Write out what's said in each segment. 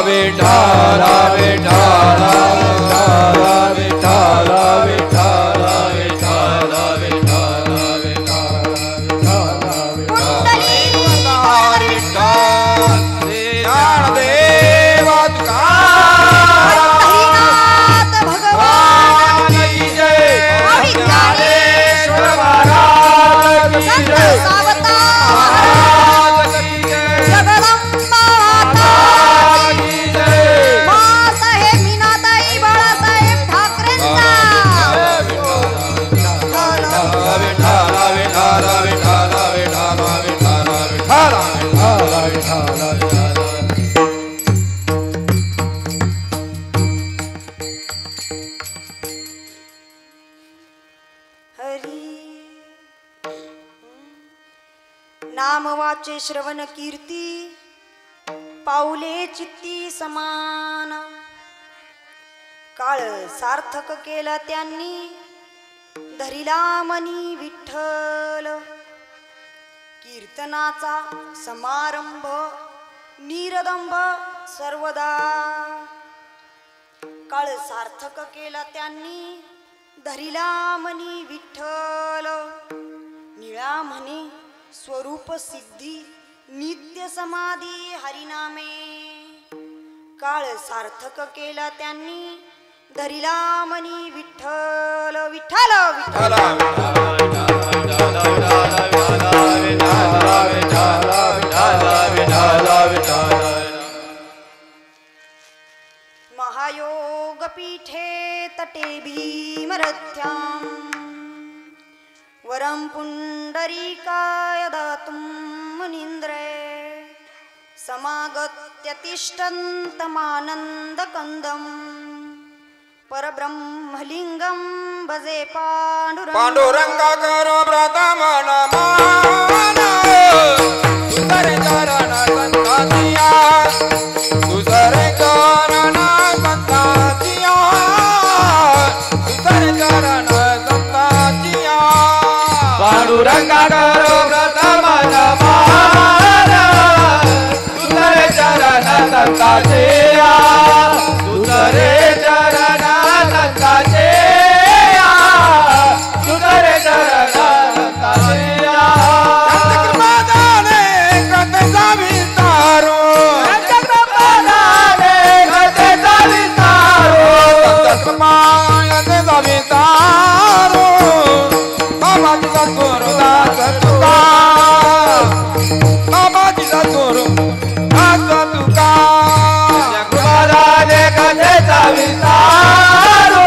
विठाला विठाला विठाला विठाला विठाला विठाला विठाला विठाला विठाला ज्ञानदेव तुकाराम भगवान की जय ज्ञानेश्वर महाराज की जय नामवाचे श्रवण कीर्ती पाऊले चित्ती समान काळ सार्थक केला त्यांनी धरिला मनी विठ्ठल कीर्तनाचा समारंभ निरदंभ सर्वदा काळ सार्थक केला त्यांनी धरिला मनी विठ्ठल निळा म्हणे स्वरूप सिद्धी नित्य समाधी हरिनामे काळ सार्थक केला त्यांनी धरिला मनी विठ्ठल विठ्ठल विठ्ठल महायोग पीठे तटे भीमरथ्यां वरं पुंडरीकाय दातुं मुनीन्द्रे समागत्य तिष्ठन्तमानन्दकन्दं परब्रह्मलिङ्गं भजे पांडुरंगा करो प्रथम नमन तुझरे चरण संतातिया तुझरे चरण संतातिया तुझरे चरण संतातिया पांडुरंगा करो प्रथम नमन तुझरे चरण संतातिया तुझरे चरण संतातिया तुझरे चरण संतातिया चक्रपादाने कथेचा विस्तारो चक्रपादाने कथेचा विस्तारो चक्रपादाने विस्तारो बाबाजी सद्गुरु दास तुका बाबाजी सद्गुरु दास तुका चक्रपादाने कथेचा विस्तारो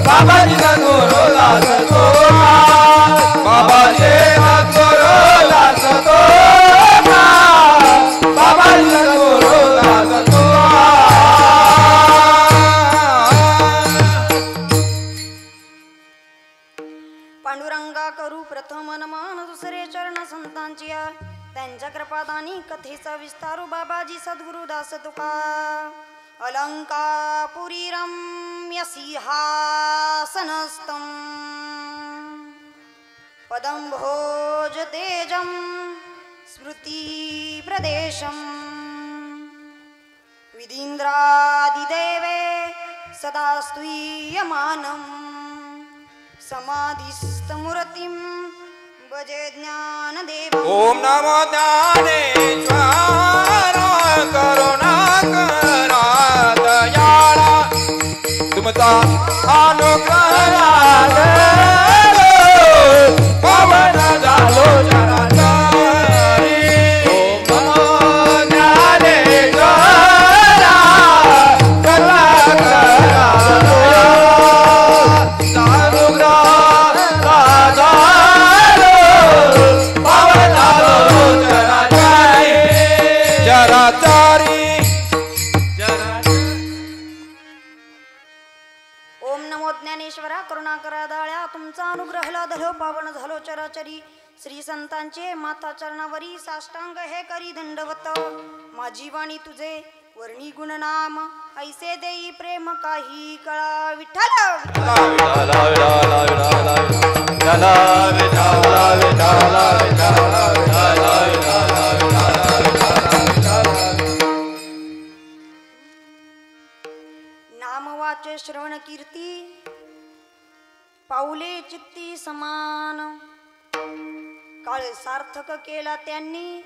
बाबाजी सद्गुरु दास तुका बाबाजी सद्गुरु दास तुका बाबाजी सद्गुरु दास तुका पांडुरंगा करू प्रथम नमन दुसरे चरण संतांचिया त्यांच्या कृपादानी कथेचा विस्तारू बाबाजी सद्गुरुदास तुका अलंकापुरी रम्य सिंहासनस्थं पदं भोज तेजं स्मृति प्रदेशं विदीन्द्रादिदेवे सदा स्तूयमानं समाधिस्थमूर्तिं भजे ज्ञानदेवम् ओम नमो ज्ञानेश्वर करुणाकरा दयाळा तुमचा अनुग्रह पवन झालो चराचरी ओम नमो ज्ञानेश्वर करुणाकरा ओम नमो ज्ञानेश्वरा करुणाकरा दाळ्या तुमचा अनुग्रह लाधलो पावन झालो चराचरी श्री संतांचे माता चरणावरी साष्टांग हे करी दंडवत माझी वाणी तुझे वर्णी गुणनाम ऐसे देई प्रेम काही कळा विठ्ठल पाऊले चित्ती समान काळ सार्थक केला त्यांनी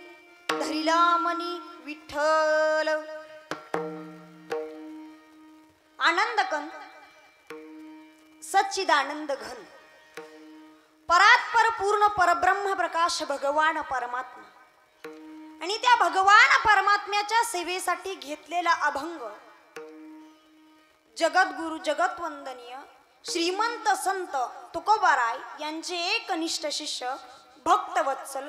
धरिला मनी विठ्ठल आनंदकन सच्चिदानंद घन परात्पर पूर्ण परब्रह्म प्रकाश भगवान परमात्मा आणि त्या भगवान परमात्म्याच्या सेवेसाठी घेतलेला अभंग जगद्गुरु जगतवंदनीय श्रीमंत संत तुकोबाराय यांचे एकनिष्ठ शिष्य भक्तवत्सल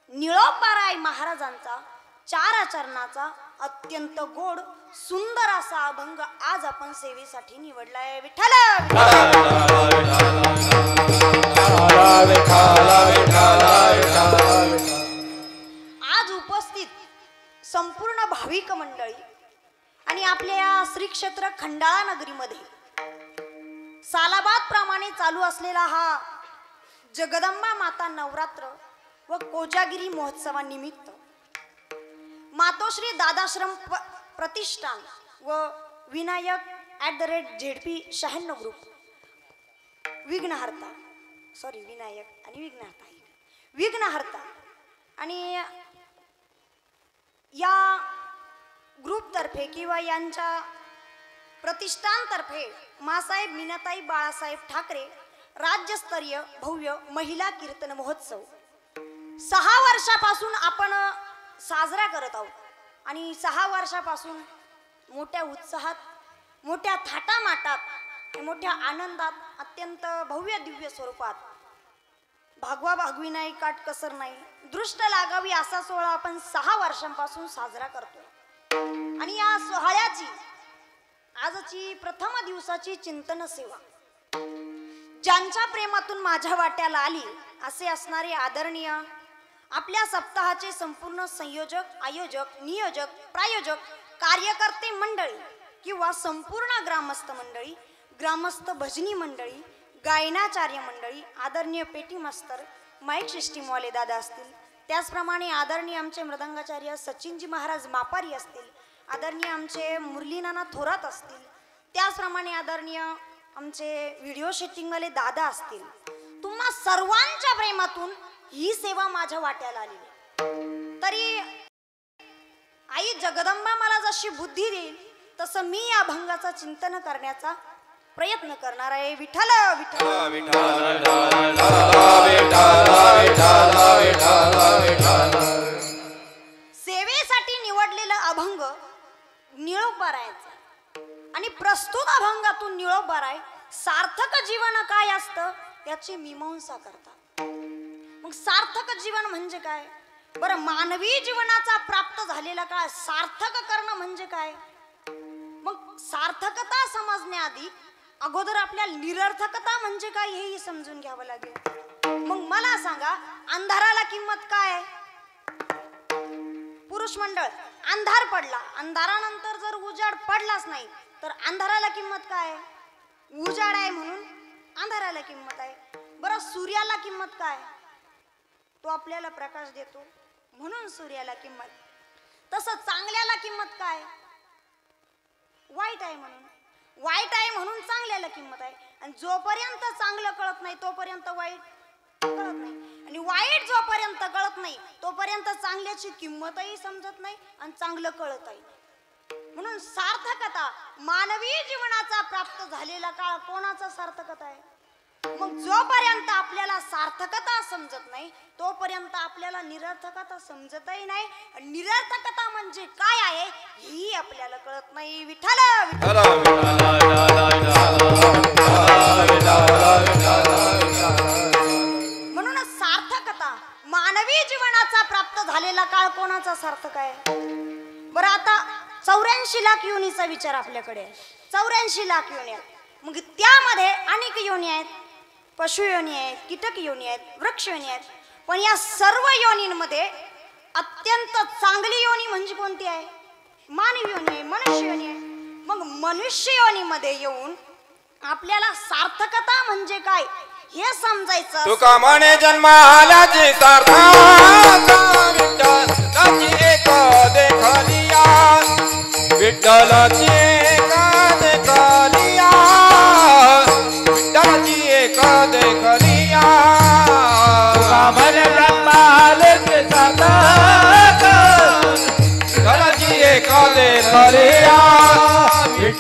निळोबाराय महाराजांचा चार चरणाचा अत्यंत गोड सुंदर असा अभंग आज आपण सेवेसाठी निवडलाय विठ्ठल आज उपस्थित संपूर्ण भाविक मंडळी आणि आपल्या श्री क्षेत्र खंडाळा नगरीमध्ये सालाबाद प्रमाणे चालू असलेला हा जगदंबा माता नवरात्र व कोजागिरी महोत्सवानिमित्त मातोश्री दादाश्रम प्रतिष्ठान व विनायक @ZP 96 ग्रुप विघ्नहर्ता विनायक आणि विघ्नहर्ता आणि या ग्रुपतर्फे किंवा यांच्या प्रतिष्ठानतर्फे मासाहेब मीनाताई बाळासाहेब ठाकरे राज्यस्तरीय भव्य महिला कीर्तन महोत्सव 6 वर्षापासून आपण साजरा करत आहोत आणि 6 वर्षापासून मोठ्या उत्साहात मोठ्या थाटामाटात मोठ्या आनंदात अत्यंत भव्य दिव्य स्वरूपात भागवा भागवी नाही काटकसर नाही दृष्ट लागावी असा सोहळा आपण 6 वर्षांपासून साजरा करतो आणि या सोहळ्याची आजची प्रथम दिवसाची चिंतन सेवा ज्यांच्या प्रेमातून माझ्या वाट्याला आली असे असणारे आदरणीय आपल्या सप्ताहाचे संपूर्ण संयोजक आयोजक नियोजक प्रायोजक कार्यकर्ते मंडळी किंवा संपूर्ण ग्रामस्थ मंडळी ग्रामस्थ भजनी मंडळी गायनाचार्य मंडळी आदरणीय पेटी मास्तर माईक सिस्टीमवाले दादा असतील त्याचप्रमाणे आदरणीय आमचे मृदंगाचार्य सचिनजी महाराज मापारी असतील आदरणीय आमचे मुरलीनाना थोरात असतील त्याचप्रमाणे आदरणीय आमचे व्हिडिओ शूटिंगवाले दादा असतील तुम्हा सर्वांच्या प्रेमातून ही सेवा माझ्या वाट्याला आली तरी आई जगदंबा मला जशी बुद्धी देईल तसं मी या अभंगाचं चिंतन करण्याचा प्रयत्न करणार आहे विठ्ठल सेवेसाठी निवडलेलं अभंग निळोबारायचं आणि प्रस्तुत अभंगातून निळोबाराय सार्थक जीवन काय असतं याची मीमांसा करतात मग सार्थक जीवन म्हणजे काय बरं मानवी जीवनाचा प्राप्त झालेला काळ सार्थक करणं म्हणजे काय मग सार्थकता समजण्याआधी अगोदर आपल्याला निरर्थकता म्हणजे काय हेही समजून घ्यावं लागेल मग मला सांगा अंधाराला किंमत काय पुरुष मंडळ अंधार पडला अंधारानंतर जर उजाड पडलाच नाही तर अंधाराला किंमत काय उजाड आहे म्हणून अंधाराला किंमत आहे बरं सूर्याला किंमत काय तो आपल्याला प्रकाश देतो म्हणून सूर्याला किंमत तसं चांगल्याला किंमत काय वाईट आहे म्हणून चांगल्याला किंमत आहे आणि जोपर्यंत चांगलं कळत नाही तोपर्यंत वाईट कळत नाही आणि वाईट जोपर्यंत कळत नाही तोपर्यंत चांगल्याची किंमतही समजत नाही आणि चांगलं कळतही नाही म्हणून सार्थकता मानवी जीवनाचा प्राप्त झालेला काळ कोणाचा सार्थकता आहे मग जोपर्यंत आपल्याला सार्थकता समजत नाही तोपर्यंत आपल्याला निरर्थकता समजतही नाही निरर्थकता म्हणजे काय आहे ही आपल्याला कळत नाही विठ्ठल म्हणूनच सार्थकता मानवी जीवनाचा प्राप्त झालेला काळ कोणाचा सार्थक आहे बरं आता 84 लाख योनीचा विचार आपल्याकडे 84 लाख योनी आहेत मग त्यामध्ये अनेक योनी आहेत पशु योनी आहेत कीटक योनी आहेत वृक्ष योनी आहेत पण या सर्व योनींमध्ये अत्यंत चांगली योनी म्हणजे कोणती आहे मानवी योनी आहे मनुष्य योनी आहे मग मनुष्य योनीमध्ये येऊन आपल्याला सार्थकता म्हणजे काय हे समजायचं तुका म्हणे जन्मालाची सार्थकता विठ्ठलाची एक देखलिया विठ्ठलाची एक देखलिया विठ्ठलाची एक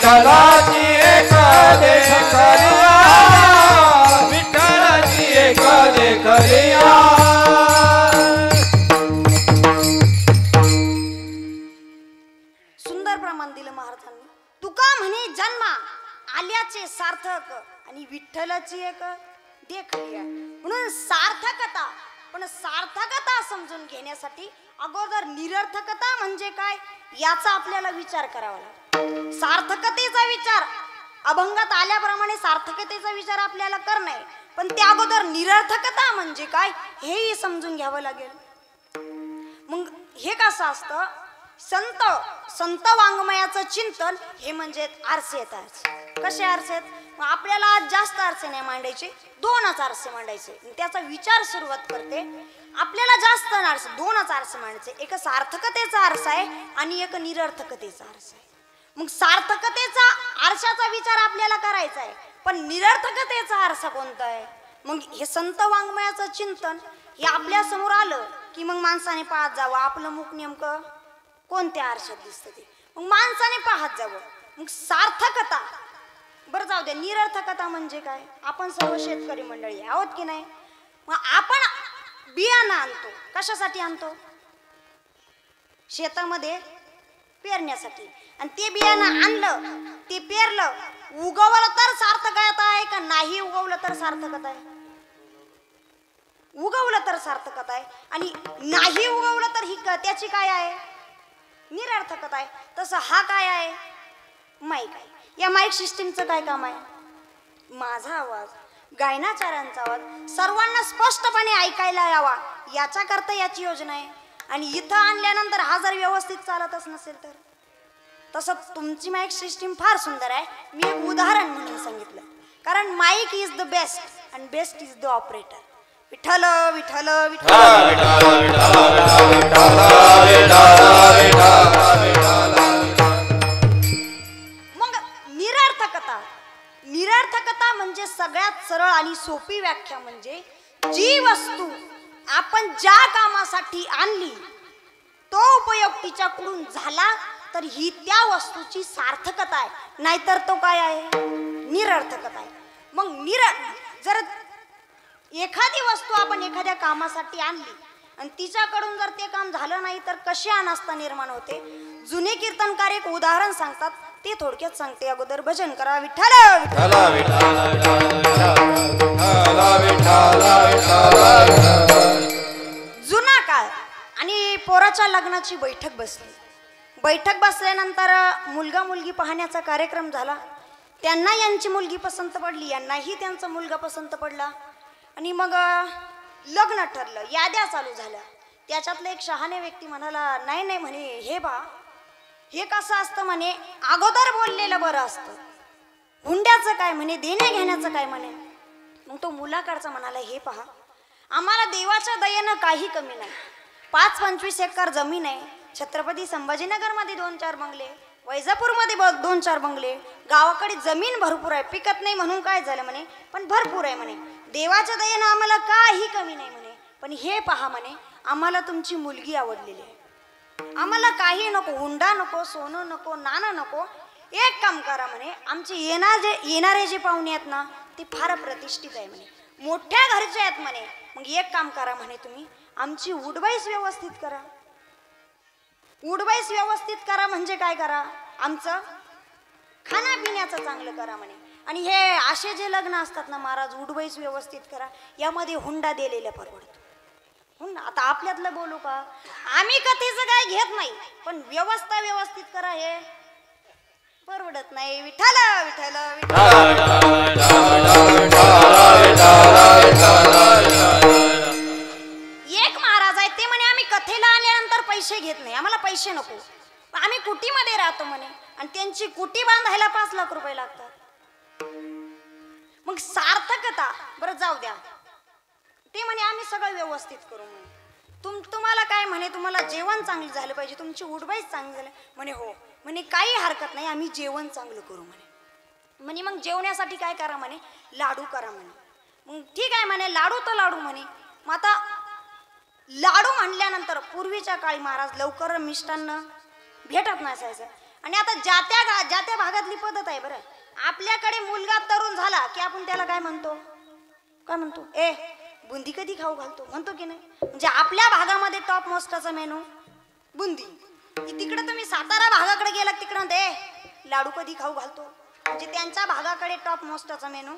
विठ्ठलाची एक देखलिया विठ्ठलाची एक देखलिया सुंदर प्रमाण दिलं महाराजांनी. तुका म्हणे जन्मा आल्याचे सार्थक आणि विठ्ठलाची एक देखलिया. म्हणून सार्थकता, पण सार्थकता समजून घेण्यासाठी अगोदर निरर्थकता म्हणजे काय याचा आपल्याला विचार करावा लागतो. सार्थकतेचा विचार अभंगात आल्याप्रमाणे सार्थकतेचा विचार आपल्याला करणे, पण त्या अगोदर निरर्थकता म्हणजे काय हेही समजून घ्यावं लागेल. मग हे कसं असतं, संत वाङ्मयाचं चिंतन हे म्हणजे आरसे येतात. कसे आरसे आहेत? मग आपल्याला आज जास्त आरसे नाही मांडायचे, 2च आरसे मांडायचे. त्याचा विचार सुरुवात करते. आपल्याला जास्त आरसे 2च आरसे मांडायचे. एक सार्थकतेचा आरसा आहे आणि एक निरर्थकतेचा आरसा आहे. मग सार्थकतेचा आरशाचा विचार आपल्याला करायचा आहे, पण निरर्थकतेचा आरसा कोणता आहे? मग हे संत वाङ्मयाचं चिंतन हे आपल्या समोर आलं की मग माणसाने पाहत जावं आपलं मुख नेमकं कोणत्या आरशात दिसतं ते, मग माणसाने पाहत जावं. मग सार्थकता बरं जाऊ द्या, निरर्थकता म्हणजे काय? आपण सर्व शेतकरी मंडळी आहोत की नाही? मग आपण बियाणं आणतो, कशासाठी आणतो? शेतामध्ये पेरण्यासाठी. आणि ते बियाणं आणलं, ते पेरलं, उगवलं तर सार्थकता आहे का नाही उगवलं तर सार्थकता आहे? उगवलं तर सार्थकता आहे आणि नाही उगवलं तर ही त्याची काय आहे? निरर्थकता आहे. तसं हा काय आहे? माईक आहे. या माईक सिस्टीमचं काय काम आहे? माझा आवाज, गायनाचार्यांचा आवाज सर्वांना स्पष्टपणे ऐकायला यावा याच्याकरता याची योजना आहे. आणि इथं आणल्यानंतर हा जर व्यवस्थित चालतच नसेल तर? तसं तुमची माईक सिस्टीम फार सुंदर आहे. मी एक उदाहरण म्हणून सांगितलं, कारण Mike is the best and best is the operator. Vitthal Vitthal मग निरर्थकता, निरर्थकता म्हणजे सगळ्यात सरळ आणि सोपी व्याख्या म्हणजे जी वस्तू आपण ज्या कामासाठी आणली तो उपयोग तिच्याकडून झाला तर ही त्या वस्तूची सार्थकता आहे, नाहीतर तो काय आहे? निरर्थकता आहे. मग जर एखादी वस्तू आपण एखाद्या कामासाठी आणली आणि तिच्याकडून जर ते काम झालं नाही तर कशी अनास्था निर्माण होते? जुने कीर्तनकार एक उदाहरण सांगतात, ते थोडक्यात सांगते. अगोदर भजन करा. विठ्ठल जुना काळ आणि पोराच्या लग्नाची बैठक बसली. बैठक बसल्यानंतर मुलगा मुलगी पाहण्याचा कार्यक्रम झाला. त्यांना यांची मुलगी पसंत पडली, यांनाही त्यांचा मुलगा पसंत पडला आणि मग लग्न ठरलं. याद्या चालू झाल्या. त्याच्यातला एक शहाणे व्यक्ती म्हणाला, नाही नाही म्हणे, हे बा हे कसं असतं म्हणे, अगोदर बोललेलं बरं असतं. हुंड्याचं काय म्हणे, देण्या घेण्याचं काय म्हणे. मग तो मुलाकडचा म्हणाला, हे पहा आम्हाला देवाच्या दयेनं काही कमी नाही. 5-25 एकर जमीन आहे. छत्रपती संभाजीनगरमध्ये 2-4 बंगले, वैजापूरमध्ये 2-4 बंगले, गावाकडे जमीन भरपूर आहे. पिकत नाही म्हणून काय झालं म्हणे, पण भरपूर आहे म्हणे. देवाच्या दयेनं आम्हाला काही कमी नाही म्हणे. पण हे पहा म्हणे, आम्हाला तुमची मुलगी आवडलेली आहे. आम्हाला काही नको, हुंडा नको, सोनं नको, नाणं नको. एक काम करा म्हणे, आमचे येणारे जे पाहुणे आहेत ना ते फार प्रतिष्ठित आहे म्हणे, मोठ्या घरचे आहेत म्हणे. मग एक काम करा म्हणे, तुम्ही आमची उडवाईस व्यवस्थित करा. उडवाईस व्यवस्थित करा म्हणजे काय करा? आमचं खाण्यापिण्याचं चांगलं करा म्हणे. आणि हे असे जे लग्न असतात ना महाराज, उडवाईस व्यवस्थित करा. यामध्ये हुंडा दिलेला परवडतो. हुंडा आता आपल्यातलं बोलू का? आम्ही कथेचं काय घेत नाही, पण व्यवस्था व्यवस्थित करा हे परवडत नाही. विठ्ठल विठ्ठल एक महाराज आहे, ते म्हणे आम्ही कथेला आल्यानंतर पैसे घेत नाही, आम्हाला पैसे नको, आम्ही कुटीमध्ये राहतो म्हणे. आणि त्यांची कुटी बांधायला 5 लाख रुपये लागतात. मग सार्थकता बरं जाऊ द्या, ते म्हणे आम्ही सगळं व्यवस्थित करू म्हणे. तुम्हाला काय म्हणे, तुम्हाला जेवण चांगलं झालं पाहिजे, तुमची उडवाईच चांगली झाली म्हणे. हो म्हणे, काही हरकत नाही, आम्ही जेवण चांगलं करू म्हणे. मग जेवण्यासाठी काय करा म्हणे, लाडू करा म्हणे. मग ठीक आहे म्हणे, लाडू तर लाडू म्हणे. मग आता लाडू म्हणल्यानंतर पूर्वीच्या काळी महाराज लवकर मिष्टान्न भेटत नसायचं आणि आता ज्या त्या भागातली पद्धत आहे बरं. आपल्याकडे मुलगा तरुण झाला की आपण त्याला काय म्हणतो, काय म्हणतो, ए बुंदी कधी खाऊ घालतो म्हणतो की नाही. म्हणजे आपल्या भागामध्ये टॉप मोस्टचा मेनू बुंदी. तिकडे तुम्ही सातारा भागाकडे गेला तिकडे म्हणते लाडू कधी खाऊ घालतो. म्हणजे त्यांच्या भागाकडे टॉप मोस्टचा मेनू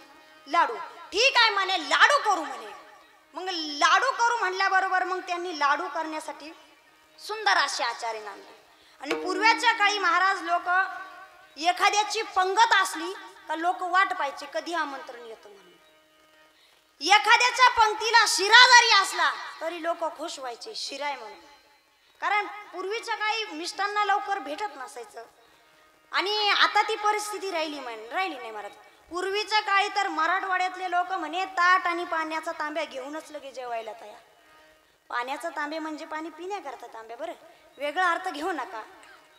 लाडू. ठीक आहे म्हणे लाडू करू म्हणे. मग लाडू करू म्हणल्याबरोबर मग त्यांनी लाडू करण्यासाठी सुंदर असे आचार्य आणले. आणि पूर्वीच्या काळी महाराज लोक एखाद्याची पंगत असली का लोक वाट पाहायचे कधी आमंत्रण येतं म्हणून. एखाद्याच्या पंक्तीला शिरा जरी असला तरी लोक खुश व्हायचे शिराय म्हणून. कारण पूर्वीच्या काळी मिष्टांना लवकर भेटत नसायचं. आणि आता ती परिस्थिती राहिली नाही महाराज. पूर्वीच्या काळी तर मराठवाड्यातले लोक म्हणे ताट आणि पाण्याचा तांब्या घेऊनच लगे जेवायला तयार. पाण्याचा तांबे म्हणजे पाणी पिण्याकरता तांब्या, बरं वेगळा अर्थ घेऊ नका.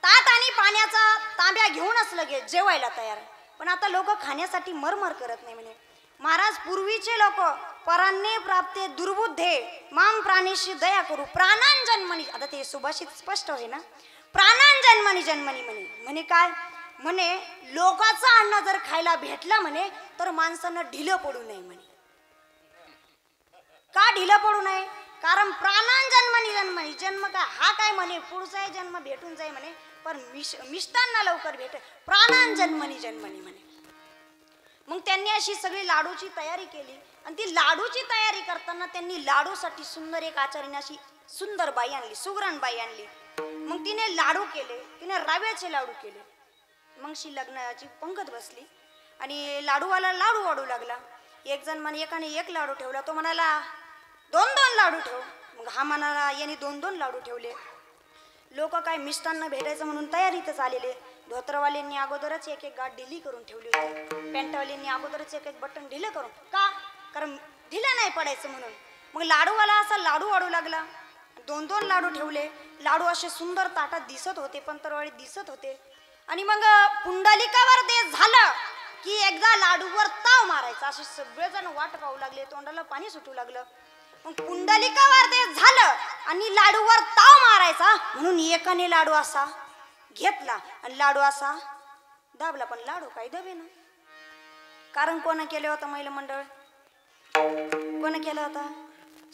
ताट आणि पाण्याचा तांब्या घेऊनच लगे जेवायला तयार. पण आता लोक खाण्यासाठी मरमर करत नाही म्हणे. महाराज पूर्वीचे लोक परान्ने प्राप्ते दुर्बुद्धे माम प्राणेशी दया करू प्राणांजन्मनी. आता ते सुभाषित स्पष्ट आहे ना, प्राणांजन्मनी जन्मनी म्हणे. म्हणे काय म्हणे, लोकांचं अन्न जर खायला भेटलं म्हणे तर माणसानं ढिलं पडू नये म्हणे. का ढिलं पडू नये, कारण प्राणांजन्मनी जन्मनी. जन्म काय हा काय म्हणे पुढचा जन्म भेटून जाई म्हणे, पण मिष्टांना लवकर भेट प्राणांजन्मनी जन्मनी म्हणे. मग त्यांनी अशी सगळी लाडूची तयारी केली. आणि ती लाडूची तयारी करताना त्यांनी लाडूसाठी सुंदर एक आचार्याने अशी सुंदर बाई आणली, सुगरण बाई आणली. मग तिने लाडू केले, तिने रव्याचे लाडू केले. मग शी लग्नाची पंगत बसली आणि लाडूवाला लाडू वाढू लागला. एक जण म्हणे एकाने एक लाडू ठेवला, तो म्हणाला 2-2 लाडू ठेव. मग हा म्हणाला याने 2-2 लाडू ठेवले. लोक काय मिष्टांना भेटायचं म्हणून तयारीतच आलेले. धोत्रवाल्यांनी अगोदरच एक गाठ ढिली करून ठेवली होती. पॅन्टवाल्यांनी अगोदरच एक बटन ढिलं करून, का कारण ढिलं नाही पडायचं म्हणून. मग लाडूवाला असा लाडू वाढू लागला. 2-2 लाडू ठेवले. लाडू असे सुंदर ताटात दिसत होते, पंतरवाळीत दिसत होते. आणि मग पुंडलिकावर ते झालं की एकदा लाडूवर ताव मारायचा. असे सगळेजण वाट पाहू लागले, तोंडाला पाणी सुटू लागलं. मग पुंडलिकावर ते झालं आणि लाडूवर ताव मारायचा म्हणून एकाने लाडू असा घेतला आणि लाडू असा दाबला. पण लाडू काही दबे ना, कारण कोण केलं होतं महिला मंडळ, कोण केलं होता,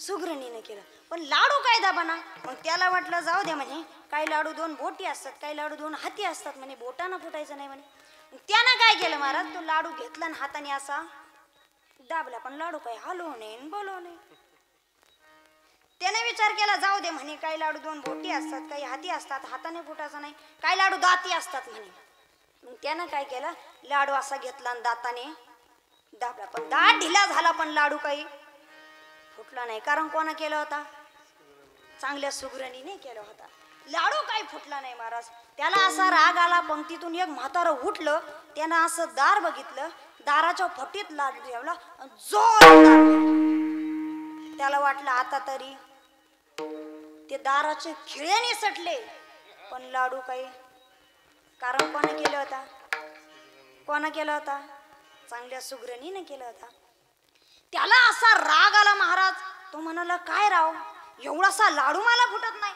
सुगरणीने केलं. पण लाडू काय दाबाना. मग त्याला वाटलं जाऊ द्या म्हणे, काही लाडू 2 बोटी असतात, काही लाडू 2 हाती असतात म्हणे, बोटानं फुटायचं नाही म्हणे. मग त्यानं काय केलं महाराज, तो लाडू घेतला आणि हाताने असा दाबला. पण लाडू काही हलवू नये बोलवू नये. त्याने विचार केला जाऊ दे म्हणे, काही लाडू 2 बोटी असतात, काही हाती असतात, हाताने फुटायचं नाही, काही लाडू दाती असतात म्हणे. मग त्यानं काय केलं, लाडू असा घेतला आणि दाताने दाबला. पण दात ढिला झाला पण लाडू काही फुटला नाही. कारण कोणा केला होता, चांगल्या सुगरणीने केला होता. लाडू काही फुटला नाही महाराज. त्याला असा राग आला. पंक्तीतून एक म्हातारं उठलं, त्यानं असं दार बघितलं, दाराच्या फटीत लाडू ठेवला, जोर. त्याला वाटलं आता तरी ते दाराचे खिळे सटले, पण लाडू काही. कारण कोणा केलं होता, कोणा केला होता, चांगल्या सुगरणीने केला होता. त्याला असा राग आला महाराज. तो म्हणाला काय राव, एवढासा लाडू मला फुटत नाही.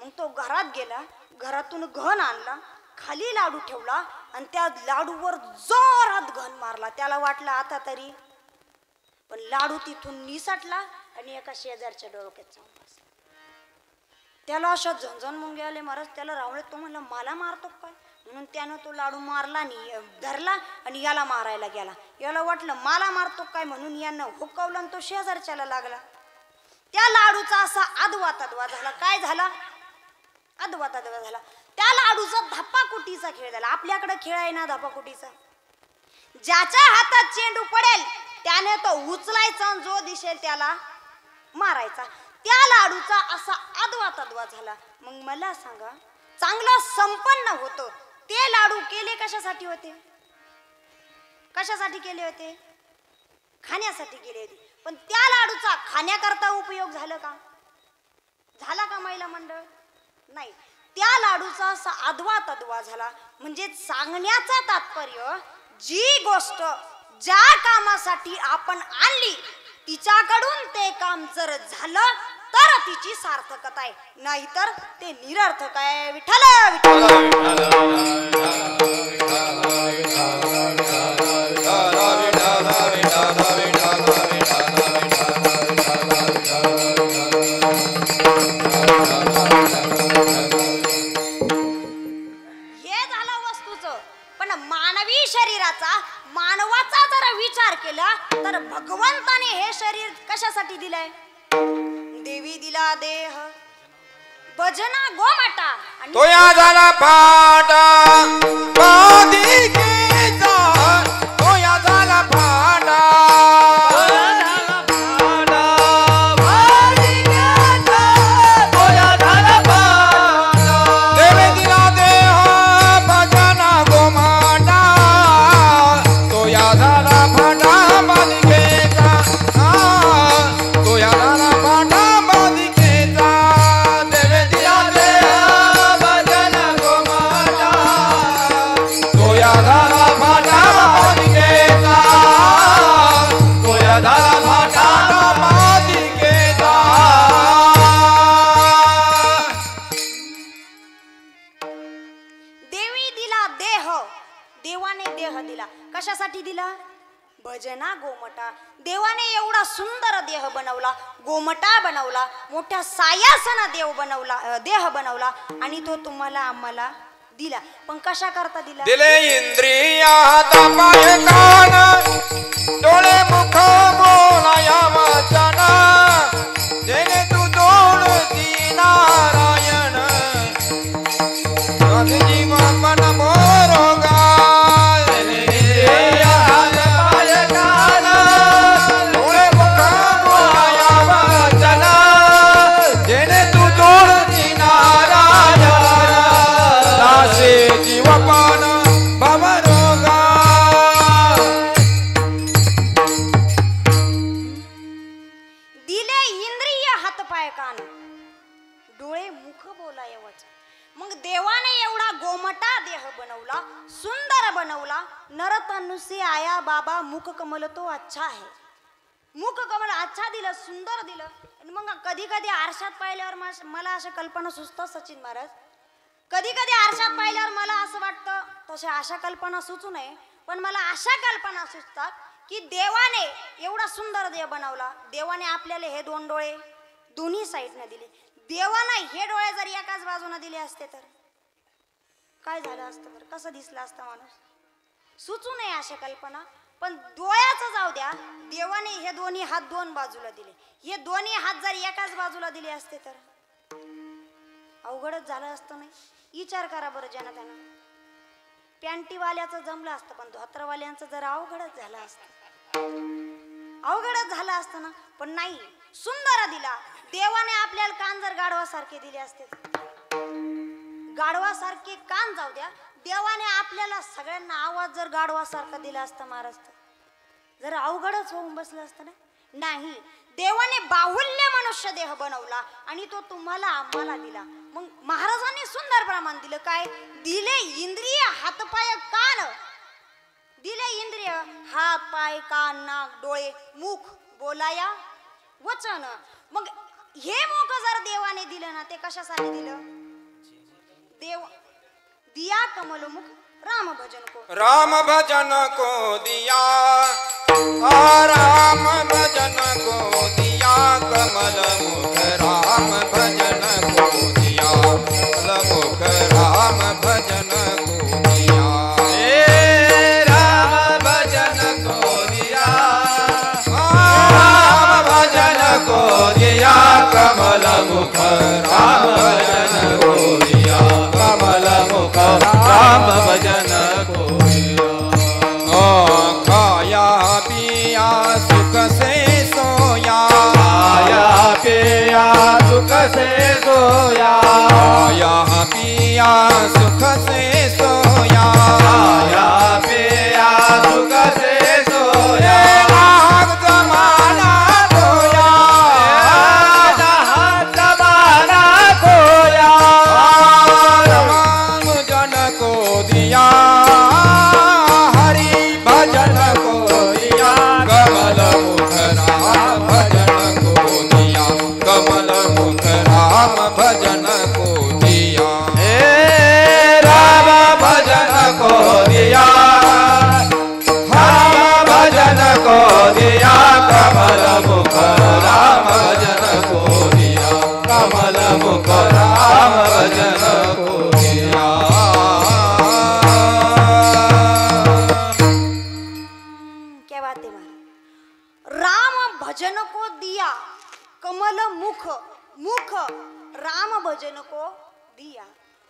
मग तो घरात गेला, घरातून घन आणला, खाली लाडू ठेवला आणि त्या लाडूवर जोरात घन मारला. त्याला वाटलं आता तरी, पण लाडू तिथून निसटला आणि एका शेजारच्या डोक्यात जाऊन बसला. त्याला अशा झणझण मुंगे आले महाराज. त्याला रावळे. तो म्हणला मला मारतो काय, म्हणून त्यानं तो लाडू मारला आणि धरला आणि याला मारायला गेला. याला वाटलं मला मारतो काय म्हणून यानं हुकवलं आणि तो शेजारच्याला लागला. त्या लाडूचा असा अदवा तदवा झाला. काय झाला, अदवा तदवा झाला. त्या लाडूचा धप्पाकुटीचा खेळ झाला. आपल्याकडे खेळ आहे ना धप्पाकुटीचा, ज्याच्या हातात चेंडू पडेल त्याने तो उचलायचा, जो दिसेल त्याला मारायचा. त्या लाडूचा असा अदवा तदवा झाला. मग मला सांगा, चांगलं संपन्न होतं ते लाडू केले कशासाठी होते, कशासाठी केले होते, खाण्यासाठी केले होते. पण त्या लाडूचा खाण्याकरता उपयोग झाला का, झाला का महिला मंडळ, नाही. त्या लाडूचा असा अदवा तदवा झाला. म्हणजे सांगण्याचं तात्पर्य, जी गोष्ट ज्या कामासाठी आपण आणली तिच्याकडून ते काम जर झालं तर तिची सार्थकता आहे, नाहीतर ते निरर्थक आहे. विठ्ठल विठ्ठल. तर भगवंताने हे शरीर कशासाठी दिलंय? देवी दिला देह भजना गोमाटा आणि तो या झाला फाटा बाधिकेचा, तो या झाला फाटा कशासाठी दिला? भजना गोमटा. देवाने एवढा सुंदर देह बनवला, गोमटा बनवला, मोठ्या सायासना देह बनवला आणि तो तुम्हाला आम्हाला दिला. पण कशा करता दिला? दिले इंद्रिया हात पाय कान डोळे मुख बोलाया वचन, जेणे तू जोडती नारायण जीव मन मोरोगा. मग देवाने एवढा गोमटा देह बनवला, सुंदर बनवला. नरतनुसे आया बाबा मुख कमल तो अच्छा आहे. मुख कमल अच्छा दिलं, सुंदर दिलं. आणि मग कधी कधी आरशात पाहिल्यावर मला अशा कल्पना सुचतात सचिन महाराज. कधी कधी आरशात पाहिल्यावर मला असं वाटतं, तशा अशा कल्पना सुचू नये, पण मला अशा कल्पना सुचतात की देवाने एवढा सुंदर देह बनवला. देवाने आपल्याला हे दोन डोळे दोन्ही साईडने दिले. देवाने हे डोळे जर एकाच बाजूने दिले असते तर काय झालं असतं बरं? कसं दिसलं असतं माणूस? सुचू नये अशा कल्पना. पण डोळ्याचं जाऊ द्या, देवाने हे दोन्ही हात दोन बाजूला दिले. हे दोन्ही हात जर एकाच बाजूला दिले असते तर अवघडच झालं असतं नाही? विचार करा बरं जनतेनं. पॅन्टीवाल्याचं जमलं असतं, पण धोत्रवाल्यांचं जरा अवघडच झालं असतं. अवघडच झालं असतं ना. पण नाही, सुंदर दिला देवाने. आपल्याला कान जर गाढवासारखे दिले असते, गाढवासारखे कान जाऊ द्या, देवाने आपल्याला सगळ्यांना आवाज जर गाढवासारखा दिला असता महाराज तर जर अवघडच होऊन बसलं असतं ना. नाही, देवाने बाहुल्य मनुष्य देह बनवला आणि तो तुम्हाला आम्हाला दिला. मग महाराजांनी सुंदर प्रमाण दिलं. काय दिले? इंद्रिय हातपाय कान दिले. इंद्रिय हात पाय कान नाक डोळे मुख बोलाया वचन. मग हे मुख जर देवाने दिलं ना, ते कशासाठी दिलं? देव दिया कमल मुख राम भजन को, राम भजन को दिया, राम भजन को दिया कमल मुख राम भजन को दिया, कमल मुख राम भजन को दिया. राम भजन को दिया, राम भजन को दिया कमल मुख राम भजन को दिया, कमल मुख राम भजन को दिया. खाया पिया सुख से सोया, खाया पिया सुख से सोया, खाया पिया सुख से सोया, खाया पिया सुख से सोया. नाग जमाना खोया, नाग जमाना खोया, राम भजन को दिया, हरि भजन को दिया, कमल मुख राम भजन को दिया, कमल मुख राम भजन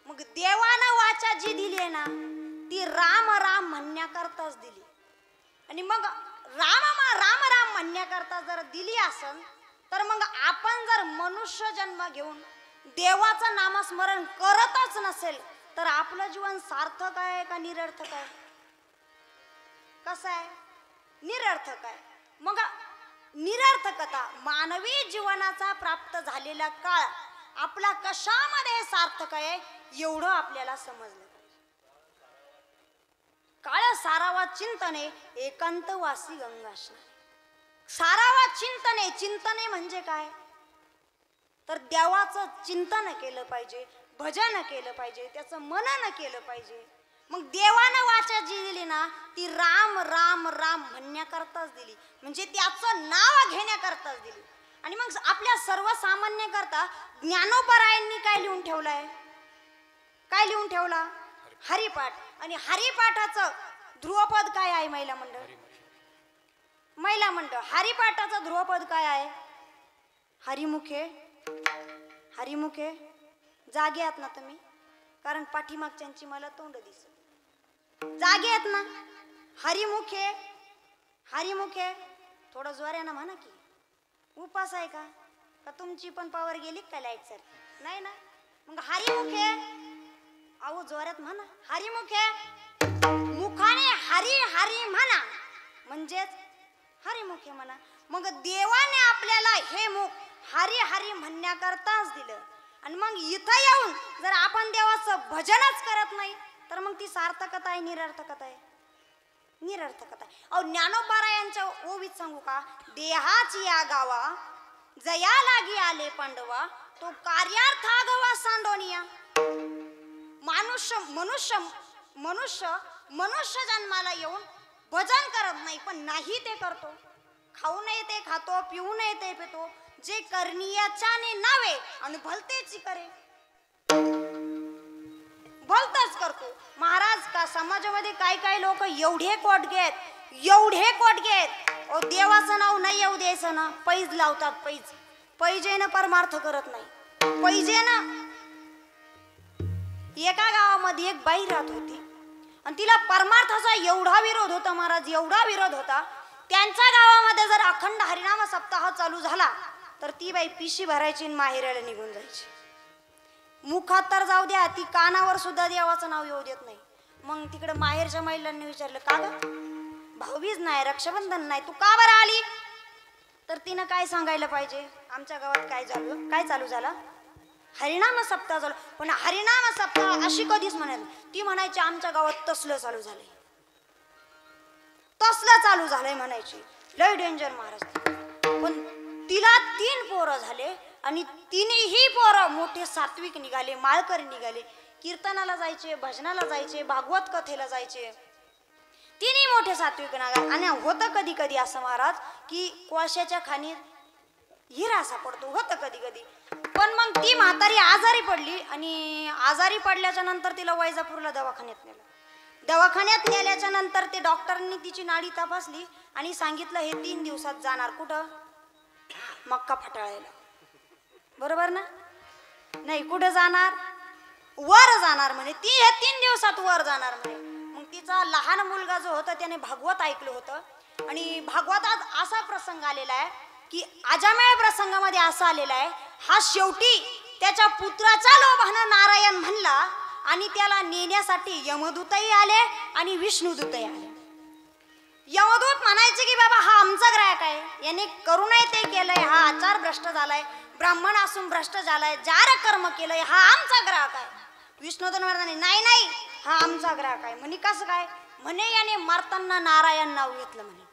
मग देवानं वाचा जी दिली आहे ना ती राम राम म्हणण्याकरताच दिली. आणि मग राम राम म्हणण्याकरता जर दिली असेल तर मग आपण जर मनुष्य जन्म घेऊन देवाचं नामस्मरण करतच नसेल तर आपलं जीवन सार्थक आहे का निरर्थक आहे? कसं आहे? निरर्थक आहे. मग निरर्थकता मानवी जीवनाचा प्राप्त झालेला काळ आपला कशामध्ये सार्थक आहे एवढं आपल्याला समजलं. काळ सारावा चिंतने एकांतवासी गंगास्नाने. सारावा चिंतने, चिंतने म्हणजे काय तर देवाचं चिंतन केलं पाहिजे, भजन केलं पाहिजे, त्याचं मनन केलं पाहिजे. मग देवानं वाचा जी दिली ना ती राम राम राम म्हणण्याकरताच दिली, म्हणजे त्याचं नाव घेण्याकरताच दिली. आणि मग आपल्या सर्वसामान्य करता ज्ञानोबरायांनी काय लिहून ठेवलंय? काय लिहून ठेवला? हरिपाठ. आणि हरिपाठाचं ध्रुवपद काय आहे? महिला मंडळ, महिला मंडळ हरिपाठाचं ध्रुवपद काय आहे? हरिमुखे. हरिमुखे जागे आहात ना तुम्ही? कारण पाठीमागच्यांची मला तोंड दिसत. जागे आहेत ना? हरिमुखे. हरिमुखे थोडं जोरानं म्हणा की. उपास आहे का? का तुमची पण पावर गेली काय लाईट सर? नाही ना. मग हरिमुखे अहो जोरात म्हणा. हरिमुखे मुखाने हरी हरी म्हणा म्हणजेच हरिमुखे म्हणा. मग देवाने आपल्याला हे मुख हरी हरी म्हणण्याकरताच दिलं. आणि मग इथं येऊन जर आपण देवाचं भजनच करत नाही तर मग ती सार्थकता आहे निरर्थकता आहे? निरर्थकता आहे. अहो ज्ञानोबा यांच्या ओवीत सांगू का? देहाची या गावा जया लागी आले पांडवा तो कार्यार्थ आगवा सांडोनिया. मनुष्य मनुष्य मनुष्य मनुष्य जन्माला येऊन भजन करत नाही पण नाही ते करतो. खाऊ नये ते खातो, पिऊ नये ते पितो, जे करणीयाच्याने नावे आणि भलतेची करे. भलतच करतो. महाराज का समाजामध्ये काय काय लोक एवढे कोटगे आहेत, एवढे कोटगे आहेत. ओ देवाचं नाव नाही येऊ द्यायचं ना पैज लावतात. पैज पैजेनं परमार्थ करत नाही. पैजेनं एका गावामध्ये एक बाई राहत होती आणि तिला परमार्थाचा एवढा विरोध होता महाराज, एवढा विरोध होता. त्यांच्या गावामध्ये जर अखंड हरिनाम सप्ताह चालू झाला तर ती बाई पिशी भरायची आणि माहेराला निघून जायची. मुखात तर जाऊ द्या, ती कानावर सुद्धा देवाचं नाव येऊ देत नाही. मग तिकडे माहेरच्या महिलांनी विचारलं का ग भाऊबीज नाही, रक्षाबंधन नाही, तू का बरं आली? तर तिनं काय सांगायला पाहिजे? आमच्या गावात काय झालं, काय चालू झाला? हरिनाम सप्ताह झाला. पण हरिनाम सप्ताह अशी कधीच म्हणाली. ती म्हणायची आमच्या गावात तसलं चालू झालंय, तसलं चालू झालंय म्हणायची. लय डेंजर महाराज. पण तिला 3 पोरं झाले आणि तिन्ही पोरं मोठे सात्विक निघाले, माळकरी निघाले, कीर्तनाला जायचे, भजनाला जायचे, भागवत कथेला जायचे. तिन्ही मोठे सात्विक निघाले. आणि होतं कधी कधी असं महाराज की कोळशाच्या खाणीत हिरा सापडतो, होतं कधी कधी. पण मग ती म्हातारी आजारी पडली आणि आजारी पडल्याच्या नंतर तिला वैजापूरला दवाखान्यात नेलं. दवाखान्यात नेल्याच्या नंतर ते डॉक्टरांनी तिची नाडी तपासली आणि सांगितलं हे 3 दिवसात जाणार. कुठं? मक्का फटाळायला. बरोबर ना? नाही, कुठं जाणार? वर जाणार म्हणे. ती हे 3 दिवसात वर जाणार म्हणे. मग तिचा लहान मुलगा जो होता त्याने भागवत ऐकलं होतं आणि भागवतात असा प्रसंग आलेला आहे की अजामेळ प्रसंगामध्ये असा आलेला आहे, हा शेवटी त्याच्या पुत्राच्या लोभानं नारायण म्हणला आणि त्याला नेण्यासाठी यमदूतही आले आणि विष्णुदूतही आले. यमदूत म्हणायचे की बाबा हा आमचा ग्राहक आहे, याने करू नये ते केलंय, हा आचार भ्रष्ट झालाय, ब्राह्मण असून भ्रष्ट झालाय, जार कर्म केलंय, हा आमचा ग्राहक आहे. विष्णुदूत म्हणाले नाही नाही हा आमचा ग्राहक आहे. म्हणे कसं काय? म्हणे याने मारताना नारायण नाव घेतलं म्हणे.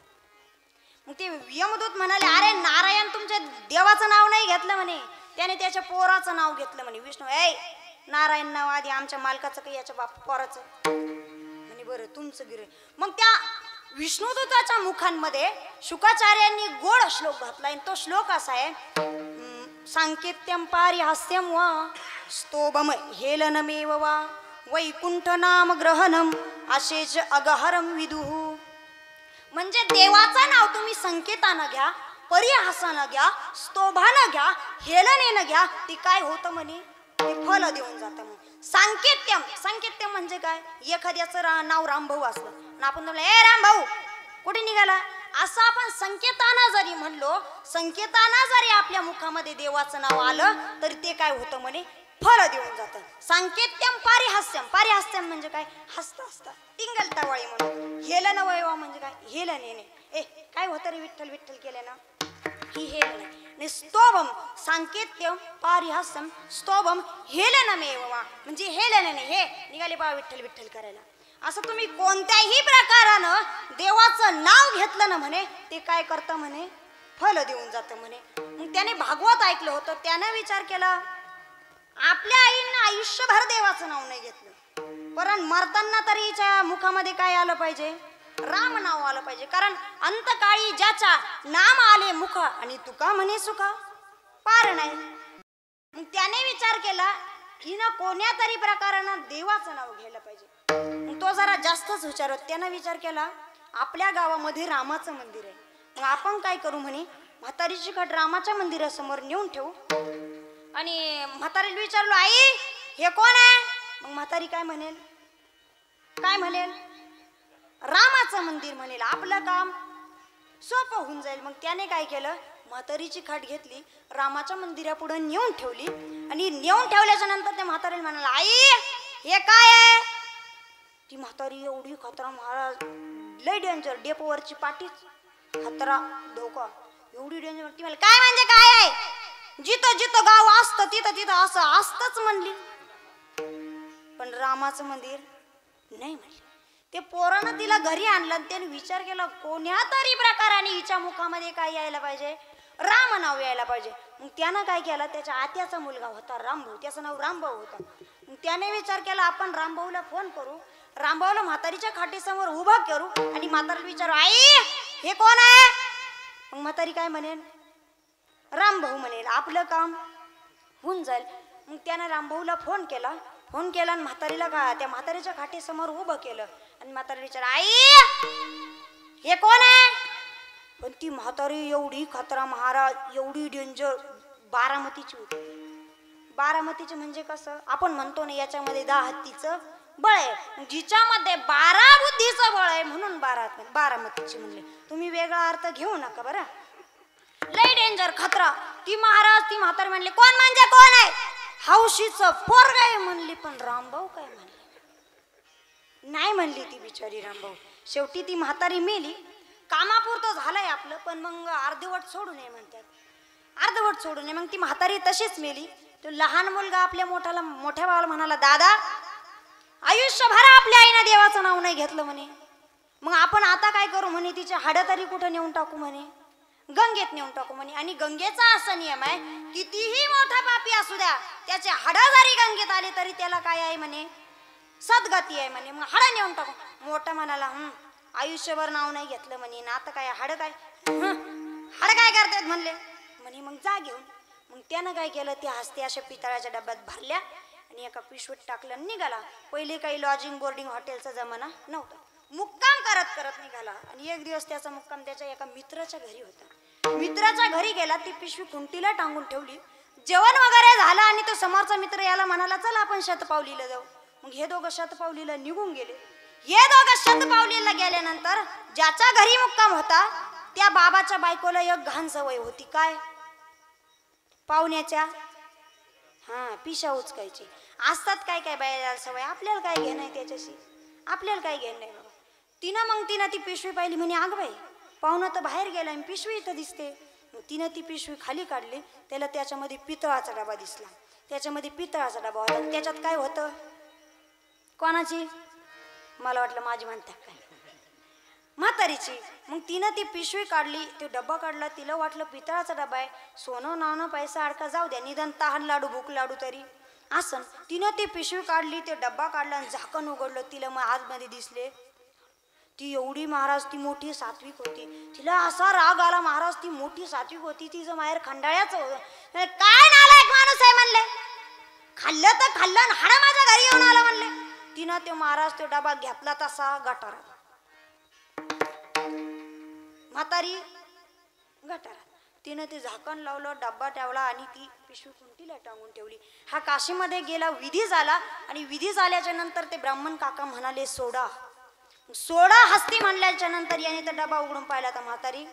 मग ते यमदूत म्हणाले अरे नारायण तुमच्या देवाचं नाव नाही घेतलं म्हणे, त्याने त्याच्या पोराचं नाव घेतलं म्हणे. विष्णू नारायण नाव आधी आमच्या मालकाचं काही याच्या बाप पोराचं म्हणे. बरं तुमचं गिरे. मग त्या विष्णुदूताच्या मुखांमध्ये शुकाचार्यांनी गोड श्लोक घातला आणि तो श्लोक असा आहे, सांकेत्यम पारिहास्यम वा स्तोभम हेलनमेव वा वैकुंठ नाम ग्रहणम अशेच अगहरम विदुः. म्हणजे देवाचं नाव तुम्ही संकेतानं घ्या, परिहासानं घ्या, स्तोभानं घ्या, हेलनेनं घ्या, ती काय होतं म्हणे ते फल देऊन जातं. सांकेत्यम, सांकेत्यम म्हणजे काय? एखाद्याचं नाव रामभाऊ असलं आणि आपण म्हणलं ए रामभाऊ कुठे निघाला, असं आपण संकेताना जरी म्हणलो, संकेताना जरी आपल्या मुखामध्ये देवाचं नाव आलं तरी ते काय होतं म्हणे, फळ देऊन जातं. सांकेत्यम पारिहास्यम, पारिहास्यम म्हणजे काय? हसता हसता टिंगल टवाळी म्हणून. हेलन वयवा म्हणजे काय? हेलन येणे. ए काय होतं रे विठ्ठल विठ्ठल केले ना, ही हेलन आहे. स्तोभम, सांकेत्यम पारिहास्यम स्तोभम हेलनमेव म्हणजे हेलन हे निघाले बा विठ्ठल विठ्ठल करायला. असं तुम्ही कोणत्याही प्रकारानं देवाचं नाव घेतलं ना म्हणे, ते काय करतं म्हणे, फल देऊन जातं म्हणे. मग त्याने भागवत ऐकलं होतं, त्याने विचार केला आपल्या आईनं आयुष्यभर देवाचं नाव नाही घेतलं, पण मरताना तरी हिच्या मुखामध्ये काय आलं पाहिजे, राम नाव आलं पाहिजे. कारण अंतकाळी ज्याच्या नाम आले मुख आणि तुका म्हणे सुखा पार नाही. मग त्याने विचार केला की ना कोण्या तरी प्रकारानं देवाचं नाव घ्यायला पाहिजे. मग तो जरा जास्तच हुशार होता. त्यानं विचार केला आपल्या गावामध्ये रामाचं मंदिर आहे, मग आपण काय करू म्हणे, म्हातारीची खट रामाच्या मंदिरासमोर नेऊन ठेवू. आणि म्हातारीला विचारलो आई हे कोण आहे, मग म्हातारी काय म्हणेल, काय म्हणेल, रामाचं मंदिर म्हणेल. आपलं काम सोपं होऊन जाईल. मग त्याने काय केलं, म्हातारीची खाट घेतली, रामाच्या मंदिरापुढे नेऊन ठेवली आणि नेऊन ठेवल्याच्या नंतर त्या म्हातारीला म्हणाला आई हे काय आहे. ती म्हातारी एवढी खतरा, महाराज लय डेंजर, डेपोवरची पाठीच खतरा धोका एवढी डेंजर. ती मला काय म्हणजे काय आहे, जिथं जिथं गाव असतं तिथं तिथं असं असतंच म्हणली, पण रामाचं मंदिर नाही म्हणली. ते पोरानं तिला घरी आणलं आणि त्याने विचार केला कोण्या तरी प्रकाराने हिच्या मुखामध्ये काय यायला पाहिजे, राम नाव यायला पाहिजे. मग त्यानं काय केलं, त्याच्या आत्याचा मुलगा होता रामभाऊ, त्याचं नाव रामभाऊ होतं. मग त्याने विचार केला आपण रामभाऊला फोन करू, रामभाऊला म्हातारीच्या खाटीसमोर उभा करू आणि म्हातारीला विचारू आई हे कोण आहे. मग म्हातारी काय म्हणेल, रामभाऊ म्हणेल, आपलं काम होऊन जाईल. मग त्यानं रामभाऊला फोन केला आणि म्हातारीला का त्या म्हातारीच्या खाटीसमोर उभं केलं आणि म्हातारी विचार आई हे कोण आहे. पण ती म्हातारी एवढी खतरा महाराज, एवढी डेंजर, बारामतीची होती. बारामतीची म्हणजे कसं आपण म्हणतो ना याच्यामध्ये 10 हत्तीचं बळ आहे, जिच्यामध्ये 12 बुद्धीचं बळ आहे म्हणून बारामतीची म्हणले. तुम्ही वेगळा अर्थ घेऊ नका बरं. लय डेंजर खतरा. ती महाराज ती म्हातारी म्हणले कोण म्हणजे कोण आहे, हौशीचं पोरग आहे म्हणली. पण रामभाऊ काय म्हणले नाही म्हणली ती बिचारी रामभाऊ. शेवटी ती म्हातारी मेली. कामापुरतं झालंय आपलं, पण मग अर्धवट सोडू नये म्हणतात, अर्धवट सोडू नये. मग ती म्हातारी तशीच मेली. तो लहान मुलगा आपल्या मोठ्या भावाला म्हणाला दादा आयुष्यभर आपल्या आईनं देवाचं नाव नाही घेतलं म्हणे, मग आपण आता काय करू म्हणे, तिचे हाडं तरी कुठं नेऊन टाकू म्हणे, गंगेत नेऊन टाकू म्हणे. आणि गंगेचा असा नियम आहे कितीही मोठा पापी असू द्या त्याचे हाडं जरी गंगेत आले तरी त्याला काय आहे म्हणे, सद्गती आहे म्हणे. मग हाडं नेऊन टाकू. मोठा म्हणाला आयुष्यभर नाव नाही घेतलं म्हणे ना, आता काय हाडं काय हाडं काय करतात म्हणले म्हणे, मग जा घेऊन. मग त्यानं काय केलं, त्या हस्ते अशा पितळाच्या डब्यात भरल्या आणि एका पिशवीत टाकलं निघाला. पहिले काही लॉजिंग बोर्डिंग हॉटेलचा जमाना नव्हता, मुक्काम करत करत निघाला. आणि एक दिवस त्याचा मुक्काम त्याच्या एका मित्राच्या घरी होता. मित्राच्या घरी गेला, ती पिशवी कुंटीला टांगून ठेवली. जेवण वगैरे झालं आणि तो समोरचा मित्र याला म्हणाला चल आपण शतपावलीला जाऊ. मग हे दोघं शतपावलीला निघून गेले. हे दोघं शतपावलीला गेल्यानंतर ज्याच्या घरी मुक्काम होता त्या बाबाच्या बायकोला एक घाण सवय होती, काय, पाहुण्याच्या पिशा उचकायची. असतात काय काय बाया सवय, आपल्याला काय घेणं आहे त्याच्याशी, आपल्याला काय घेणं नाही बाबा. तिनं ती पिशवी पाहिली म्हणे अग बाई पाहुणा तर बाहेर गेला आणि पिशवी इथं दिसते. मग तिनं ती पिशवी खाली काढली, त्याला त्याच्यामध्ये पितळाचा डबा दिसला. त्याच्यामध्ये पितळाचा डबा होता. त्याच्यात काय होतं, कोणाची, मला वाटलं माझी म्हणता काय, म्हातारीची. मग तिनं ती पिशवी काढली, तो डब्बा काढला. तिला वाटलं पितळाचा डबा आहे, सोनं नाणं पैसा अडका जाऊ द्या, निदान तहान लाडू भूक लाडू तरी आसन. तिनं ती पिशवी काढली, ते डब्बा काढला आणि झाकण उघडलं. तिला मग आतमध्ये दिसले ती एवढी महाराज, ती मोठी सात्विक होती. तिला असा राग आला महाराज, ती मोठी सात्विक होती, तिचं माहेर खंडाळ्याचं होतं. काय नालायक माणूस आहे म्हणले, खाल्लं तर खाल्लं आणि हाडं माझ्या घरी येऊन आलं म्हणले. तिनं ते महाराज तो डबा घेतला तसा गटारात, म्हातारी गटारात. तिनं ते झाकण लावलं, डब्बा ठेवला आणि ती पिशवी कुंटीला टांगून ठेवली. हा काशीमध्ये गेला, विधी झाला आणि विधी झाल्याच्या नंतर ते ब्राह्मण काका म्हणाले सोडा. सोडा हस्ती म्हणल्याच्या नंतर याने तर डबा उघडून पाहिला तर म्हातारी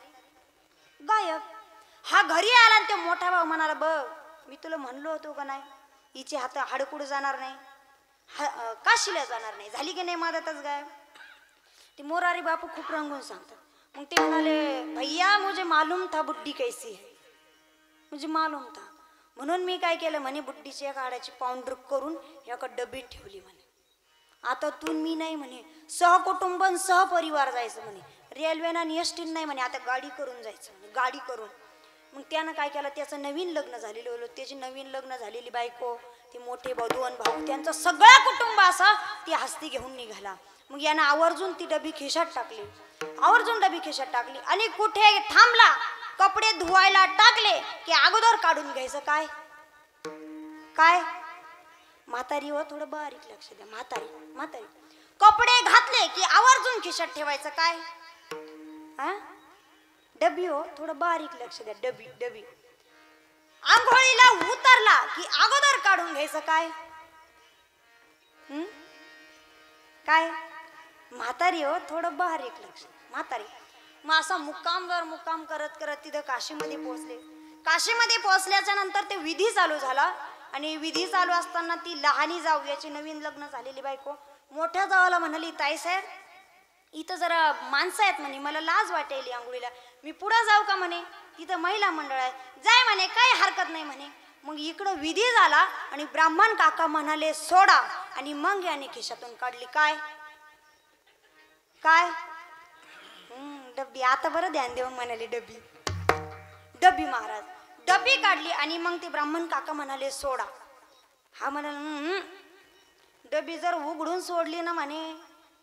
गायब. हा घरी आला आणि ते मोठा भाऊ म्हणाला बघ मी तुला म्हणलो होतो का नाही, हिचे हात हाडकुड जाणार नाही, काशीला जाणार नाही, झाली की नाही मदतच गायब. ते मोरारी बापू खूप रंगून सांगतात. मग ते म्हणाले भैया मुझे मालूम था बुड्ढी कैसी है, मुझे मालूम था. म्हणून मी काय केलं म्हणे बुड्डीची एका हाडाची पाऊंडर करून एका डबीत ठेवली म्हणे. आता तू मी नाही म्हणे, सहकुटुंब सहपरिवार जायचं म्हणे, रेल्वेनं आणि एसटीन नाही म्हणे, आता गाडी करून जायचं म्हणे, गाडी करून. मग त्यानं काय केलं, त्याचं नवीन लग्न झालेलं होतं, त्याची नवीन लग्न झालेली बायको, ते मोठे भाऊ दोन भाऊ, त्यांचं सगळं कुटुंब असा ती हस्ती घेऊन निघाला. मग यानं आवर्जून ती डबी खिशात टाकली, आवर्जून डबी खिशात टाकली आणि कुठे थांबला, कपडे धुवायला टाकले की अगोदर काढून घ्यायचं काय काय. म्हातारी हो थोडं बारीक लक्ष द्या, म्हातारी म्हातारी कपडे घातले की आवर्जून खिशात ठेवायचं काय हा. डबी हो थोडं बारीक लक्ष द्या, डबी डबी. आंघोळीला उतरला की अगोदर काढून घ्यायचं काय काय. म्हातारी हो थोडं बारीक लक्ष. म्हातारी मग असा मुक्कामवर मुक्काम करत करत तिथं काशीमध्ये पोहोचले. काशीमध्ये पोहोचल्याच्या नंतर ते विधी चालू झाला आणि विधी चालू असताना ती लहानी जाऊ, याची नवीन लग्न झालेली बायको, मोठ्या जावाला म्हणाली ताईसाहेब इथं जरा माणसं आहेत म्हणे, मला लाज वाटेल आंघोळीला, मी पुढं जाऊ का म्हणे, तिथं महिला मंडळ आहे, जाय म्हणे, काही हरकत नाही म्हणे. मग इकडं विधी झाला आणि ब्राह्मण काका म्हणाले सोडा आणि मग याने खिशातून काढली काय काय डब्बी. आता बरं ध्यान देऊन म्हणाले डब्बी डब्बी महाराज. डब्बी काढली आणि मग ते ब्राह्मण काका म्हणाले सोडा. हा म्हणाला डब्बी जर उघडून सोडली ना म्हणे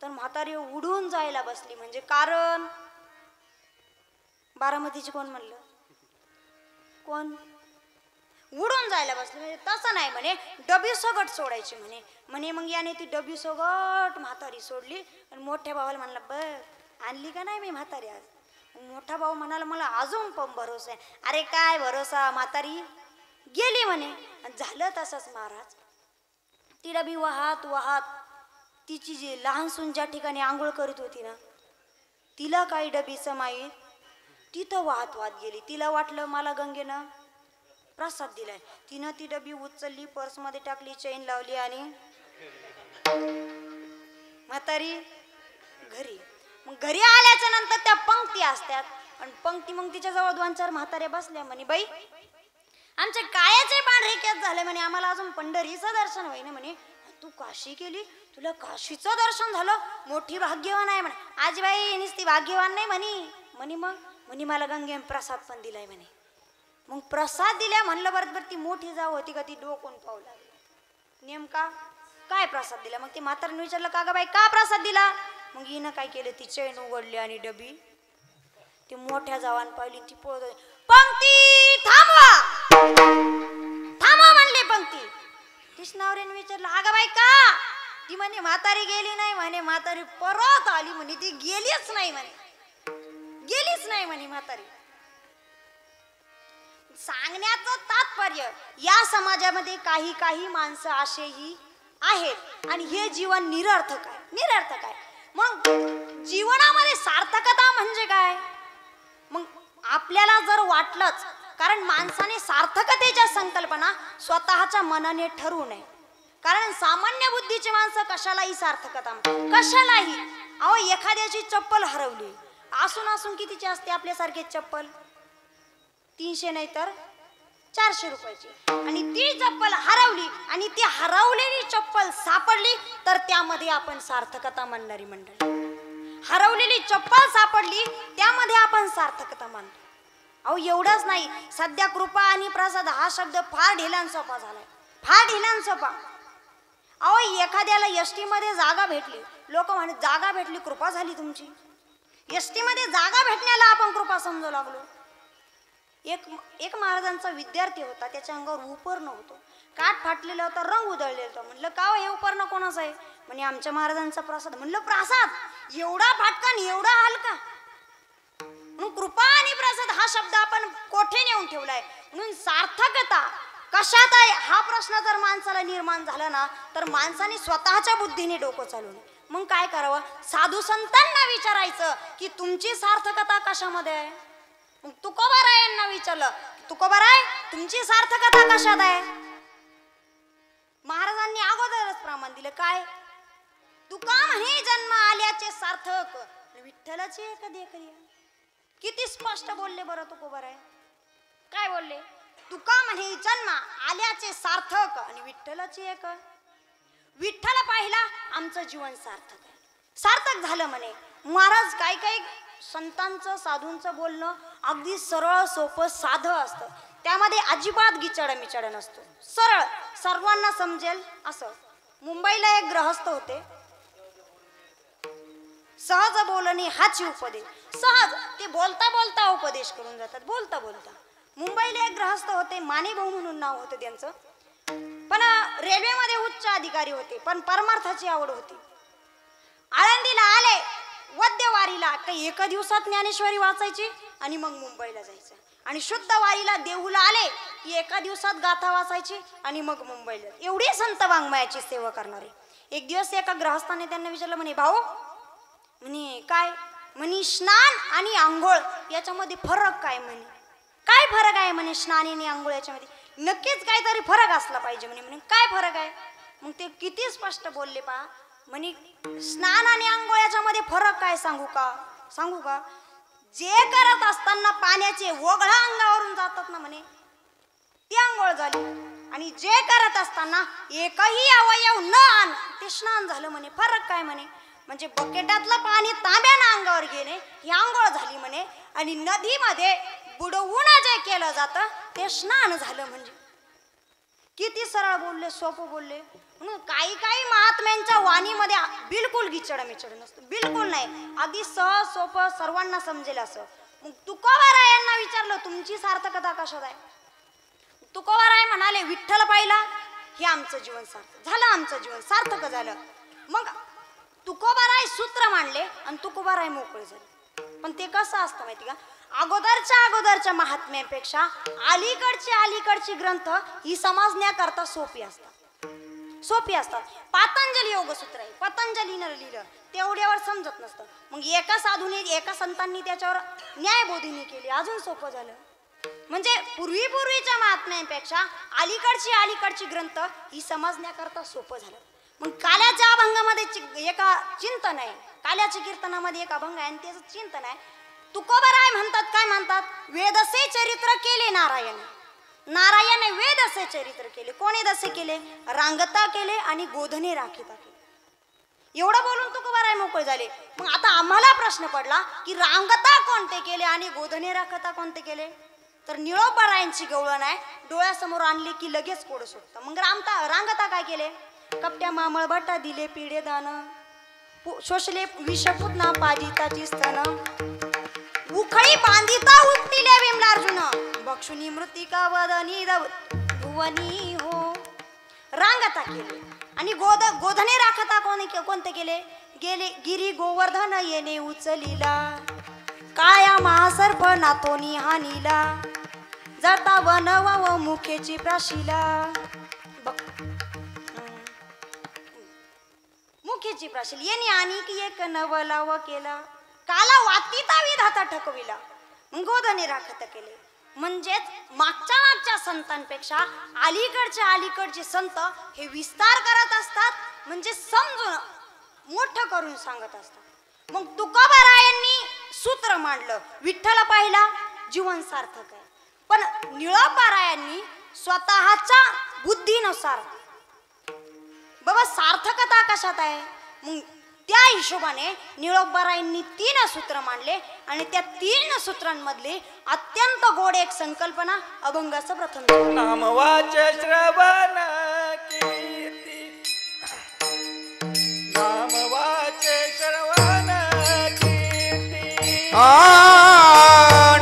तर म्हातारी उडून जायला बसली. म्हणजे कारण बारामतीची कोण म्हणलं, कोण उडून जायला बसली म्हणजे तसं नाही म्हणे, डबी सगट सोडायची म्हणे. म्हणे मग याने ती डबी सगट म्हातारी सोडली आणि मोठ्या भावाला म्हणला बघ आणली का नाही मी म्हातारी आज. मोठा भाऊ म्हणाला मला अजून पण भरोसा आहे. अरे काय भरोसा, म्हातारी गेली म्हणे. झालं तसंच महाराज. ती डबी वाहत वाहत तिची जी लहान सून ज्या ठिकाणी आंघोळ करीत होती ना तिला काही डबीचं माहीत, तिथं वाहत वाहत गेली. तिला वाटलं मला गंगेनं प्रसाद दिलाय. तिनं ती डबी उचलली, पर्समध्ये टाकली, चेन लावली आणि म्हातारी घरी. मग घरी आल्याच्या नंतर त्या पंक्ती असतात आणि पंक्ती मग तिच्या जवळ 2-4 म्हाताऱ्या बसल्या. म्हणे बाई आमचे कायाचे पांढरे केस झाले म्हणे, आम्हाला अजून पंढरीचं दर्शन होईना म्हणे. तू काशी केली, तुला काशीचं दर्शन झालं, मोठी भाग्यवान आहे म्हणे. आजीबाई नुसती भाग्यवान नाही म्हणे, म्हणे मग म्हणे मला गंगेने प्रसाद पण दिलाय म्हणे. मग प्रसाद दिल्या म्हणलं बरोबर ती मोठी जाऊ होती का ती डोकून पाहू लागली नेमका काय प्रसाद दिला. मग ती म्हातारीने विचारलं का ग बाई का प्रसाद दिला. मग हिनं काय केलं, ती चैन उघडली आणि डबी ती मोठ्या जावान पाहिली. ती पळत होती. पंक्ती थांबवा थांबवा म्हणले पंक्ती. तीच नवऱ्याने विचारलं अगं बाई का. ती म्हणे म्हातारी गेली नाही म्हणे, म्हातारी परत आली म्हणे, ती गेलीच नाही म्हणे, गेलीच नाही म्हणे म्हातारी. सांगण्याचं तात्पर्य या समाजामध्ये काही काही माणसं असेही आहेत आणि हे जीवन निरर्थक आहे, निरर्थक आहे. मग जीवनामध्ये सार्थकता म्हणजे काय. मग आपल्याला जर वाटलंच, कारण माणसाने सार्थकतेच्या संकल्पना स्वतःच्या मनाने ठरवू नये. कारण सामान्य बुद्धीची माणसं कशालाही सार्थकता, कशालाही. अहो एखाद्याची चप्पल हरवली, असून असून कितीची असते आपल्यासारखे चप्पल, 300 नाही तर 400 रुपयाची. आणि ती चप्पल हरवली आणि ती हरवलेली चप्पल सापडली तर त्यामध्ये आपण सार्थकता मानणारी मंडळी. हरवलेली चप्पल सापडली त्यामध्ये आपण सार्थकता मानतो. अहो एवढंच नाही, सध्या कृपा आणि प्रसाद हा शब्द फार ढिलान सोपा झालाय, फार ढिलान सोपा. अहो एखाद्याला एसटी मध्ये जागा भेटली, लोक म्हणे जागा भेटली कृपा झाली तुमची. एसटी मध्ये जागा भेटण्याला आपण कृपा समजू लागलो. एक महाराजांचा विद्यार्थी होता, त्याच्या अंगावर उपर्ण होतो, काठ फाटलेला होता, रंग उधळलेला होता. म्हणलं का हे उपर्ण कोणाचं आहे. म्हणे आमच्या महाराजांचा प्रसाद. म्हणलं प्रसाद एवढा फाटका एवढा हलका. मग कृपा आणि प्रसाद हा शब्द आपण कोठे नेऊन ठेवलाय. म्हणून सार्थकता कशात आहे हा प्रश्न जर माणसाला निर्माण झाला ना तर माणसाने स्वतःच्या बुद्धीने डोकं चालवलं. मग काय करावं? साधू संतांना विचारायचं की तुमची सार्थकता कशामध्ये आहे. मग तुकोबारायांना विचारलं, तुकोबाराय तुमची सार्थकता कशात आहे. महाराजांनी अगोदरच प्रमाण दिलं. काय? तुका म्हणे जन्म आल्याचे सार्थक विठ्ठलाची एक देखरी. किती स्पष्ट बोलले बरं तुकोबाराय. काय बोलले? तुका म्हणे जन्म आल्याचे सार्थक आणि विठ्ठलाची एक. विठ्ठल पाहिला आमचं जीवन सार्थक आहे. सार्थक झालं म्हणे. महाराज काही काही संतांचं साधूंचं बोलणं अगदी सरळ सोपं साधं असतं. त्यामध्ये अजिबात गिचड मिचड नसतो. सरळ सर्वांना समजेल असं. मुंबईला एक गृहस्थ होते. सहज बोलणे हाची उपदेश. सहज ते बोलता बोलता उपदेश करून जातात. बोलता बोलता. मुंबईला एक गृहस्थ होते. माने भाऊ म्हणून नाव होतं त्यांचं. पण रेल्वेमध्ये उच्च अधिकारी होते. पण परमार्थाची आवड होती. आळंदीला आले वद्यवारीला काही एका दिवसात ज्ञानेश्वरी वाचायची आणि मग मुंबईला जायचं. आणि शुद्ध वारीला देहूला आले की एका दिवसात गाथा वाचायची आणि मग मुंबईला. एवढी संत वाङ्मयाची सेवा करणारे. एक दिवस एका गृहस्थाने त्यांना विचारलं, म्हणे भाऊ म्हणे काय. म्हणे स्नान आणि आंघोळ याच्यामध्ये फरक काय. म्हणे काय फरक आहे. म्हणे स्नान आणि आंघोळ याच्यामध्ये नक्कीच काहीतरी फरक असला पाहिजे. म्हणे काय फरक आहे. मग ते किती स्पष्ट बोलले पहा. म्हणे स्नान आणि आंघोळ याच्यामध्ये फरक काय सांगू का. जे करत असताना पाण्याचे ओघळा अंगावरून जातात ना म्हणे ती आंघोळ झाली. आणि जे करत असताना एकही अवयव न आण ते स्नान झालं म्हणे. फरक काय म्हणे. म्हणजे बकेटातलं पाणी तांब्यानं अंगावर घेणे ही आंघोळ झाली म्हणे. आणि नदीमध्ये बुडवून जे केलं जातं ते स्नान झालं. म्हणजे किती सरळ बोलले, सोपं बोलले. म्हणून काही काही महात्म्यांच्या वाणीमध्ये बिलकुल गिचड मिचड नसतं. बिलकुल नाही. अगदी सहज सोपं सर्वांना समजेल असं. मग तुकोबारायांना विचारलं तुमची सार्थकता कशात आहे. तुकोबाराय म्हणाले विठ्ठल पाहिला हे आमचं जीवन सार्थक झालं. आमचं जीवन सार्थक झालं. मग तुकोबाराय सूत्र मांडले आणि तुकोबाराय मोकळे झाले. पण ते कसं असतं माहिती का. अगोदरच्या महात्म्यापेक्षा अलीकडची ग्रंथ ही समजण्याकरता सोपी असतात. पातंजली योगसूत्र आहे. पतंजलीनं लिहिलं तेवढ्यावर समजत नसतं. मग एका साधूने एका संतांनी त्याच्यावर न्यायबोधिनी केली. अजून सोपं झालं. म्हणजे पूर्वीच्या महात्म्यांपेक्षा अलीकडची ग्रंथ ही समजण्याकरता सोपं झालं. मग काल्याच्या अभंगामध्ये एका चिंतन आहे. काल्याच्या कीर्तनामध्ये एक अभंग आहे आणि त्याचं चिंतन आहे. तुकोबाराय म्हणतात काय म्हणतात. वेदसे चरित्र केले नारायण वेदसे चरित्र केले. कोणी दसे केले. रांगता केले आणि गोधने राखिता केले. एवढं बोलून तुकोबाराय मोकळे झाले. मग आता आम्हाला प्रश्न पडला की रांगता कोणते केले आणि गोधने राखता कोणते केले. तर निळोबारायांची गवळण आहे. डोळ्यासमोर आणले की लगेच कोड सुटतं. मग रांगता काय केले. कपट्या मामळ भटा दिले पिढे दान शोषले विषपुतना पाजिताची स्तन उखळी बांधिता उपटिले विमलार्जुन बक्षुनी मृतिका वदनी भुवनी हो. रांगता केले आणि गोधने राखता कोणते केले. गेले गिरी गोवर्धन येणे उचलिला काया महासर्प नातोनी हानीला जाता वनवा व मुखेची प्राशिला. मुखेची प्राशील येणे आणि की एक नवलाव केला काला वातीता विधाता ठकविला. गोधने राखत केले. म्हणजेच मागच्या संतांपेक्षा अलीकडचे संत हे विस्तार करत असतात. म्हणजे समजून मोठं करून सांगत असतात. मग तुकोबारायांनी सूत्र मांडलं विठ्ठल पाहिला जीवन सार्थक आहे. पण निळोबारायांनी स्वतःच्या बुद्धीनुसार बाबा सार्थकता कशात आहे. मग त्या हिशोबाने निळोबारायांनी 3 सूत्र मांडले आणि त्या 3 सूत्रांमधले अत्यंत गोड एक संकल्पना अभंगाचं प्रथम. नामवाच श्रवण कीर्ती नामवाच श्रवण कीर्ती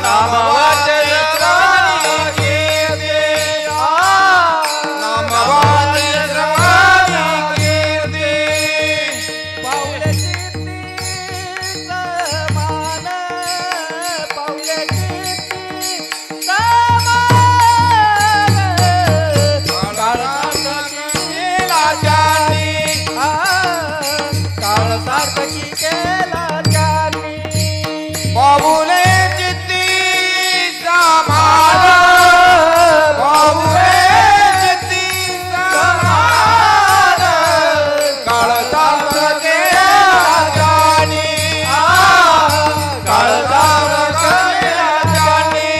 नामवाच श्रवण कीर्ती नामवाच श्रवण कीर्ती पाऊल कीर्ती समान पाऊल कीर्ती की केलं त्यांनी पाऊले चित्ती समान पाऊले चित्ती समान काळजात केला जाणी काळजात केला जाणी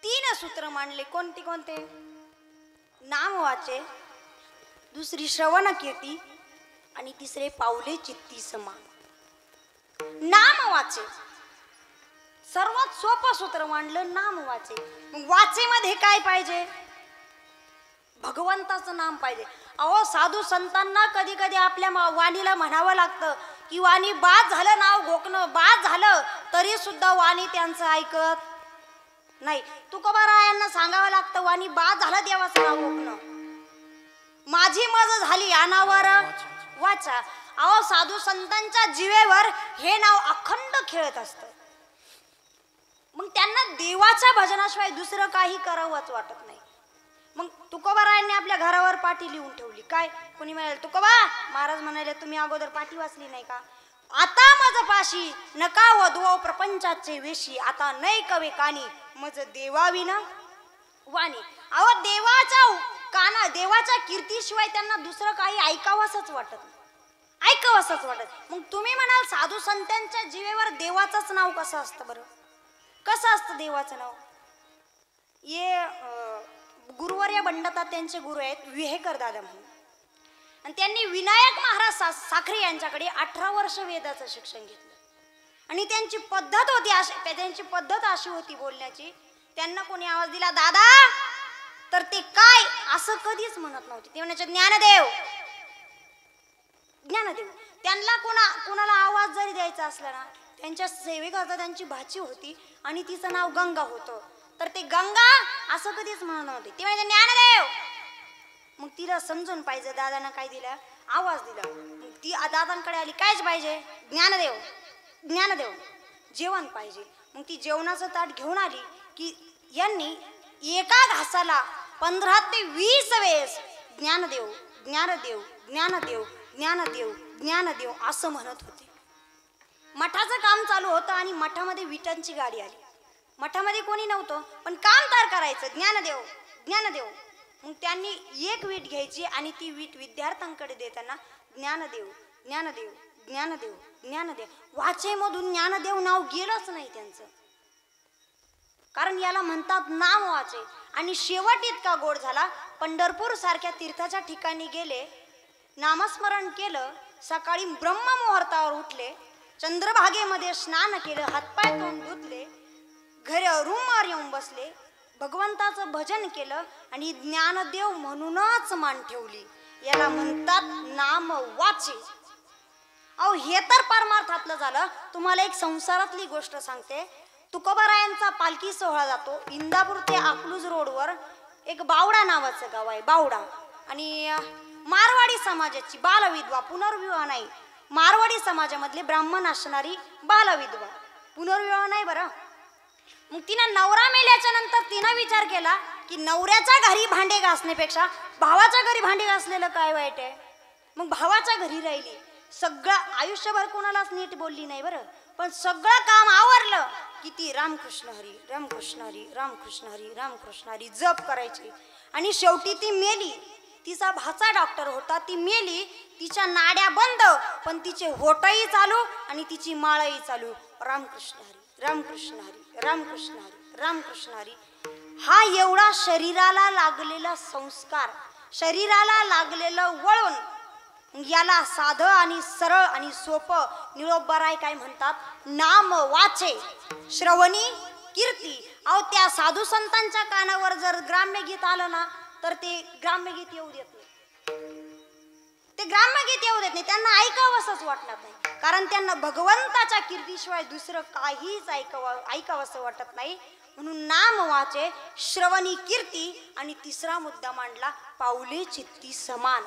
तीन सूत्र मांडले. कोणते कोणते? नाम वाचे, दुसरी श्रवण कीर्ती आणि तिसरे पाऊले चित्ती समान. नाम वाचे सर्वात सोपं सूत्र मांडलं. नाम वाचे. मग वाचेमध्ये काय पाहिजे? भगवंताचं नाम पाहिजे. अहो साधू संतांना कधी कधी आपल्या वाणीला म्हणावं लागतं की वाणी बाद झालं, नाव घोकणं बाद झालं तरी सुद्धा वाणी त्यांचं ऐकत नाही. तुकोबारायांना सांगावं लागतं वाणी बाद झालं देवाचं नाव घोकणं. माझी मज झाली अनावर वाचा. अहो साधू संतांच्या जीवेवर हे नाव अखंड खेळत असतं. मग त्यांना देवाच्या भजनाशिवाय दुसरं काही करावंच वाटत नाही. मग तुकोबारायांनी आपल्या घरावर पाटी लिहून ठेवली. काय? कोणी म्हणाल तुकोबा महाराज म्हणाले तुम्ही अगोदर पाटी वाचली नाही का? आता मज पाशी नका वधवो प्रपंचाचे वेशी, आता नाही कवे कानी मज देवाविना वाणी. अहो देवाच्या काना देवाच्या कीर्तीशिवाय त्यांना दुसरं काही ऐकावंसच वाटत नाही. ऐकावंसच वाटत. मग तुम्ही म्हणाल साधू संतांच्या जीवेवर देवाचंच नाव कसं असतं बरं? कसं असतं देवाचं नाव? गुरुवर्य बंडता त्यांचे गुरु आहेत विहेकर दादा म्हणून, आणि त्यांनी विनायक महाराज साखरे यांच्याकडे 18 वर्ष वेदाचं शिक्षण घेतलं. आणि त्यांची पद्धत अशी होती बोलण्याची. त्यांना कोणी आवाज दिला दादा तर ते काय असं कधीच म्हणत नव्हते. ते म्हणायचे ज्ञानदेव ज्ञानदेव. त्यांना कोणाला आवाज जरी द्यायचा असला ना, त्यांच्या सेवेकरता त्यांची भाची होती आणि तिचं नाव गंगा होतं, तर ते गंगा असं कधीच म्हणत नव्हते. ते म्हणजे ज्ञानदेव. मग तिला समजून पाहिजे दादानं काय दिलं, आवाज दिला. मग ती दादांकडे आली. कायच पाहिजे? ज्ञानदेव ज्ञानदेव जेवण पाहिजे. मग ती जेवणाचं ताट घेऊन आली की यांनी एका घासाला 15 ते 20 वेळेस ज्ञानदेव ज्ञानदेव ज्ञानदेव ज्ञानदेव ज्ञानदेव असं म्हणत होते. मठाचं काम चालू होतं आणि मठामध्ये विटांची गाडी आली. मठामध्ये कोणी नव्हतं पण काम तर करायचं. ज्ञानदेव ज्ञानदेव. मग त्यांनी एक वीट घ्यायची आणि ती वीट विद्यार्थ्यांकडे देताना ज्ञानदेव ज्ञानदेव ज्ञानदेव ज्ञानदेव. वाचेमधून ज्ञानदेव नाव गेलंच नाही त्यांचं, कारण याला म्हणतात नाम वाचे. आणि शेवट इतका गोड झाला, पंढरपूर सारख्या तीर्थाच्या ठिकाणी गेले, नामस्मरण केलं, सकाळी ब्रह्ममुहूर्तावर उठले, चंद्रभागेमध्ये स्नान केलं, हातपाय तोंड धुतले, रूमवर येऊन बसले, भगवंताचं भजन केलं आणि ज्ञानदेव म्हणूनच मान ठेवली. याला म्हणतात नाम वाचे. अहो हे तर परमार्थातलं झालं. तुम्हाला एक संसारातली गोष्ट सांगते. तुकोबारायांचा पालखी सोहळा जातो. इंदापूर ते अकलूज रोडवर एक बावडा नावाचं गाव आहे, बावडा. आणि मारवाडी समाजाची बालविधवा, पुनर्विवाह नाही, मारवाडी समाजामधले ब्राह्मण असणारी बालविधवा, पुनर्विवाह नाही बरं. मग तिनं नवरा मेल्याच्या नंतर तिनं विचार केला की नवऱ्याच्या घरी भांडे घासण्यापेक्षा भावाच्या घरी भांडे घासलेलं काय वाईट आहे. मग भावाच्या घरी राहिली. सगळं आयुष्यभर कोणालाच नीट बोलली नाही बरं, पण सगळं काम आवरलं की ती रामकृष्ण हरी रामकृष्ण हरी रामकृष्ण हरी रामकृष्ण हरी जप करायची. आणि शेवटी ती मेली. तिचा भाचा डॉक्टर होता. ती मेली, तिच्या नाड्या बंद पण तिचे होटही चालू आणि तिची माळही चालू. रामकृष्ण हरी रामकृष्ण हरी रामकृष्ण हरी रामकृष्ण हरी. हा एवढा शरीराला लागलेला संस्कार, शरीराला लागलेलं वळण, याला साधं आणि सरळ आणि सोपं निरोपराय काय म्हणतात? नाम वाचे, श्रवणी कीर्ती. अहो त्या साधू संतांच्या कानावर जर ग्राम्य गीत आलं ना तर ते ग्राम्य गीत येऊ देत नाही. ते ग्राम्य गीत येऊ देत नाही. त्यांना ऐकावंसंच वाटणार नाही, कारण त्यांना भगवंताच्या कीर्तीशिवाय दुसरं काहीच ऐकावंसं वाटत नाही. म्हणून नाम वाचे, श्रवणी कीर्ती आणि तिसरा मुद्दा मांडला पाऊले चित्ती समान.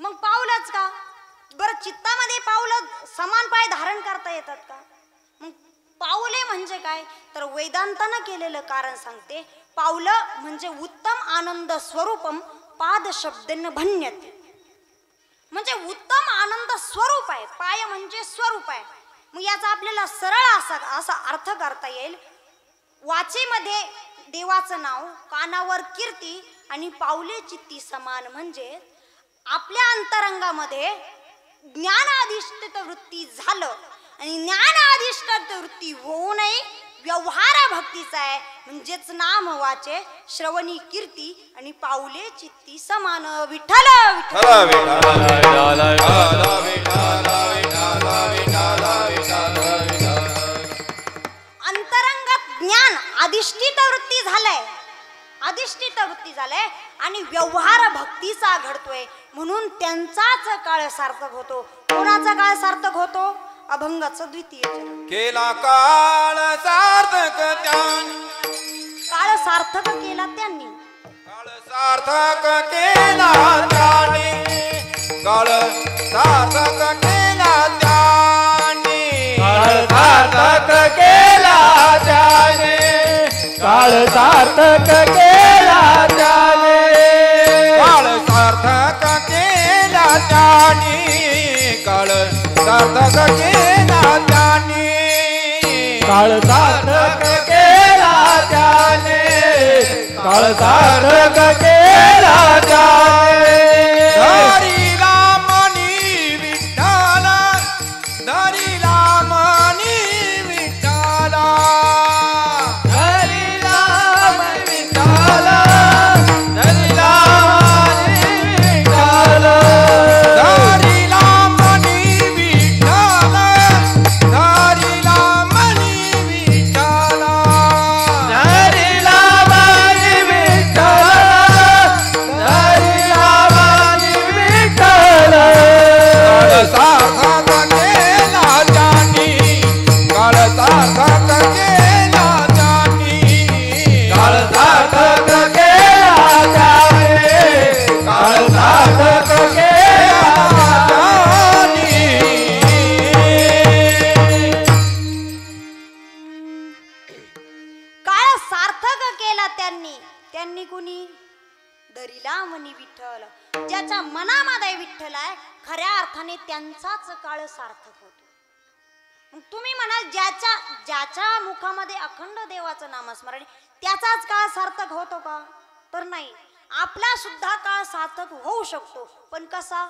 मग पाऊलच का बरं? चित्तामध्ये पाऊल समान पाय धारण करता येतात का? मग पावले म्हणजे काय तर वेदांतानं केलेलं कारण सांगते. पावलं म्हणजे उत्तम आनंद स्वरूपम पाद शब्देन भन्यते, म्हणजे उत्तम आनंद स्वरूप आहे. पाय म्हणजे स्वरूप आहे. मग याचा आपल्याला सरळ असा अर्थ करता येईल. वाचेमध्ये देवाचं नाव, कानावर कीर्ती आणि पावले चित्ती समान, म्हणजे आपल्या अंतरंगामध्ये ज्ञानाधिष्ठित वृत्ती झालं आणि ज्ञानाधिष्ठित वृत्ती होऊ नये व्यवहार भक्तीचा आहे. म्हणजेच नाम वाचे श्रवणी कीर्ती आणि पावले चित्ती समान. विठ्ठल अंतरंगात ज्ञान अधिष्ठित वृत्ती झालंय, अधिष्ठित वृत्ती झालंय आणि व्यवहार भक्तीचा घडतोय, म्हणून त्यांचाच काळ सार्थक होतो. कोणाचा काळ सार्थक होतो? अभंगाचं द्वितीय चरण. केला काळ सार्थक त्यांनी, काळ सार्थक केला त्यांनी, काळ सार्थक केला त्यांनी, काळ सार्थक केला त्यांनी, काळ सार्थक केला त्याने, काळ सार्थक केला त्याने, काळ सार्थक केला त्यांनी, काळ सार्थक केला त्यांनी, काळ सार्थक केला त्याने, काळ सार्थक केला त्याने. धरिला मनी विठ्ठला, धरिला मनी विठ्ठला, धरिला मनी विठ्ठला, धरिला मनी विठ्ठला, धरिला मनी विठ्ठला, धरिला मनी विठ्ठला, धरिला मनी विठ्ठला, धरिला मनी विठ्ठला. काळ सार्थक केला त्यांनी, काळ सार्थक केला त्यांनी, काळ सार्थक केला त्याने, काळ सार्थक केला त्यांनी. काळ सार्थक केला त्यांनी. त्यांनी कुणी? धरिला मनी विठ्ठल. ज्याच्या मनामध्ये विठ्ठल आहे खऱ्या अर्थाने त्यांचाच काळ सार्थक होतो. मग तुम्ही म्हणाल ज्याच्या मुखामध्ये अखंड देवाचं नामस्मरण त्याचाच काळ सार्थक होतो का? तर नाही. आपला सुद्धा काळ सार्थक होऊ शकतो, पण कसा?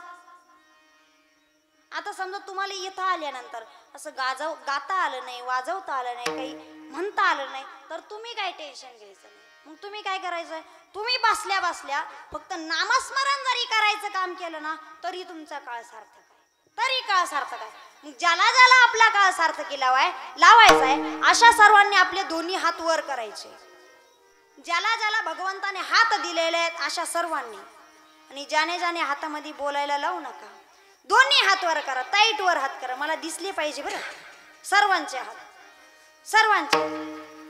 आता समजा तुम्हाला इथं आल्यानंतर असं गाता आलं नाही, वाजवता आलं नाही, काही म्हणता आलं नाही, तर तुम्ही काय टेन्शन घ्यायचं नाही. मग तुम्ही काय करायचं? तुम्ही बसल्या बसल्या फक्त नामस्मरण जरी करायचं काम केलं ना तरी तुमचा काळ सार्थक आहे, तरी काळ सार्थक आहे. मग ज्याला ज्याला आपला काळ सार्थकी लावायचा आहे अशा सर्वांनी आपले दोन्ही हात वर करायचे. ज्याला ज्याला भगवंताने हात दिलेले आहेत अशा सर्वांनी, आणि ज्याने ज्याने हातामध्ये बोलायला लावू नका. दोन्ही हात वर करा, टाईट वर हात करा, मला दिसले पाहिजे बरं सर्वांचे हात, सर्वांचे.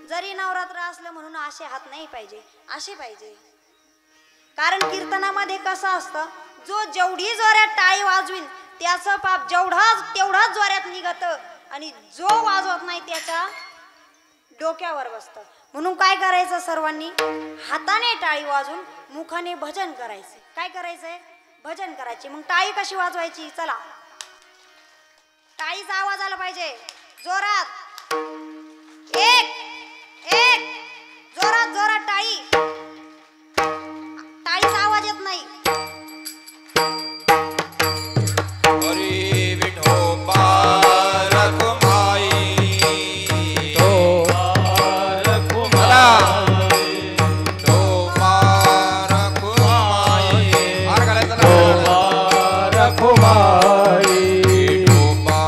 जरी नवरात्र असलं म्हणून असे हात नाही पाहिजे, असे पाहिजे. कारण कीर्तनामध्ये कसं असतं, जो जेवढी जोरात टाळी वाजवीन त्याचं पाप तेवढाच जोरात निघत, आणि जो वाजवत नाही त्याच्या डोक्यावर बसतं. म्हणून काय करायचं? सर्वांनी हाताने टाळी वाजून मुखाने भजन करायचं. काय करायचंय? भजन करायचे. मग टाळी कशी वाजवायची? चला, टाळीचा आवाज आला पाहिजे जोरात. एक एक जोरात जोरात टाळी, टाळीचा आवाज येत नाही. हरी विठोबा रखुमाई, विठोबा रखुमाई, हार घालायचा ना. रखुमाई, विठोबा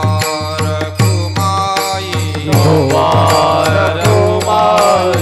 रखुमाई, विठोबा रखुमाई,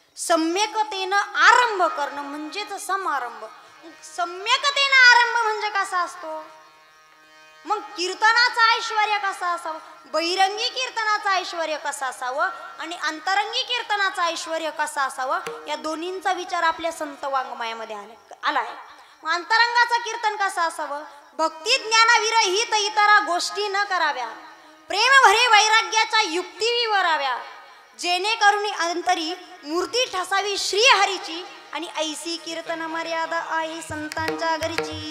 सम्यकतेनं आरंभ करणं म्हणजेच समारंभ. सम्यकतेनं आरंभ म्हणजे कसा असतो? मग कीर्तनाचं ऐश्वर्य कसं असावं, बहिरंगी कीर्तनाचं ऐश्वर्य कसं असावं आणि अंतरंगी कीर्तनाचं ऐश्वर्य कसं असावं, या दोन्हींचा विचार आपल्या संत वाङ्मयामध्ये आलाय. मग अंतरंगाचं कीर्तन कसं असावं? भक्ती ज्ञानाविरहित इतरा गोष्टी न कराव्या, प्रेम भरे वैराग्याच्या युक्ती विवराव्या, जेणेकरून अंतरी मूर्ती ठसावी श्री हरीची, आणि ऐसी कीर्तन मर्यादा आहे संतांच्या घरीची.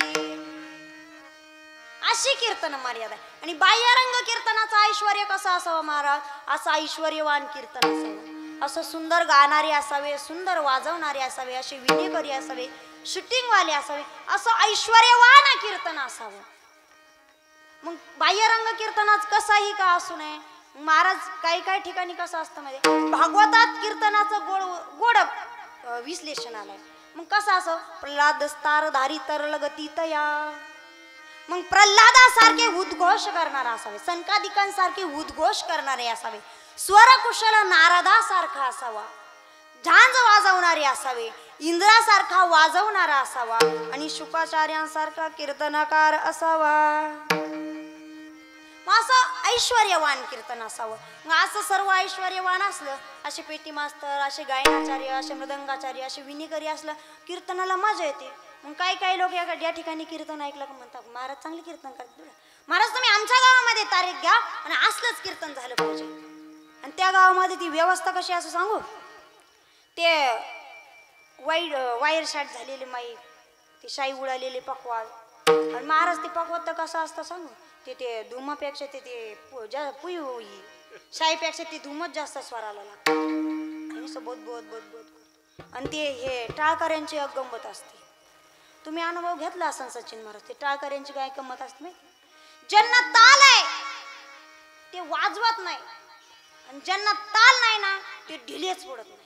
अशी कीर्तन मर्यादा आहे. आणि बाह्यरंग कीर्तनाचं ऐश्वर्य कसं असावं महाराज? असं ऐश्वर्यवान कीर्तन असावं, असं सुंदर गाणारे असावे, सुंदर वाजवणारे असावे, असे विणेकरी असावे, शूटिंगवाले असावे, असं ऐश्वर्यवान कीर्तन असावं. मग बाह्यरंग कीर्तनात कसाही का असू नये. महाराज काही काही ठिकाणी कसं असतं म्हणजे भागवतात कीर्तनाचं गोड विश्लेषण आलंय. मग कसं असं? प्रल्हाद स्तार धारी तरल गती तया. मग प्रल्हादासारखे उद्घोष करणारा असावे, संकादिकांसारखे उद्घोष करणारे असावे, स्वरकुशल नारदासारखा असावा, झांज वाजवणारे असावे, इंद्रासारखा वाजवणारा असावा, आणि शुकाचार्यांसारखा कीर्तनकार असावा. मग असं ऐश्वर्यवान कीर्तन असावं. मग असं सर्व ऐश्वर्यवान असलं, असे पेटी मास्तर, असे गायनाचार्य, असे मृदंगाचार्य, असे विणेकरी असलं, कीर्तनाला मजा येते. मग काही लोक या ठिकाणी कीर्तन ऐकलं का म्हणतात महाराज चांगले कीर्तन करतात, महाराज तुम्ही आमच्या गावामध्ये तारीख घ्या आणि असलंच कीर्तन झालं पाहिजे. आणि त्या गावामध्ये ती व्यवस्था कशी असं सांगू, ते वायर शॉट झालेले माईक, ते शाई उडालेले पकवाद, आणि महाराज ते पकवाद तर कसं असतं सांगू, ते धुमापेक्षा शाईपेक्षा ते धुमच जास्त स्वराला लागतं, आणि बोध बोध बोध बोध. आणि ते हे टाळकऱ्यांची गंमत असते. तुम्ही अनुभव घेतला असाल सचिन महाराज, ते टाळकऱ्यांची काय गंमत असते माहिती? ज्यांना ताल आहे ते वाजवत नाही, आणि ज्यांना ताल नाही ना ते ढिलेच पडत नाही.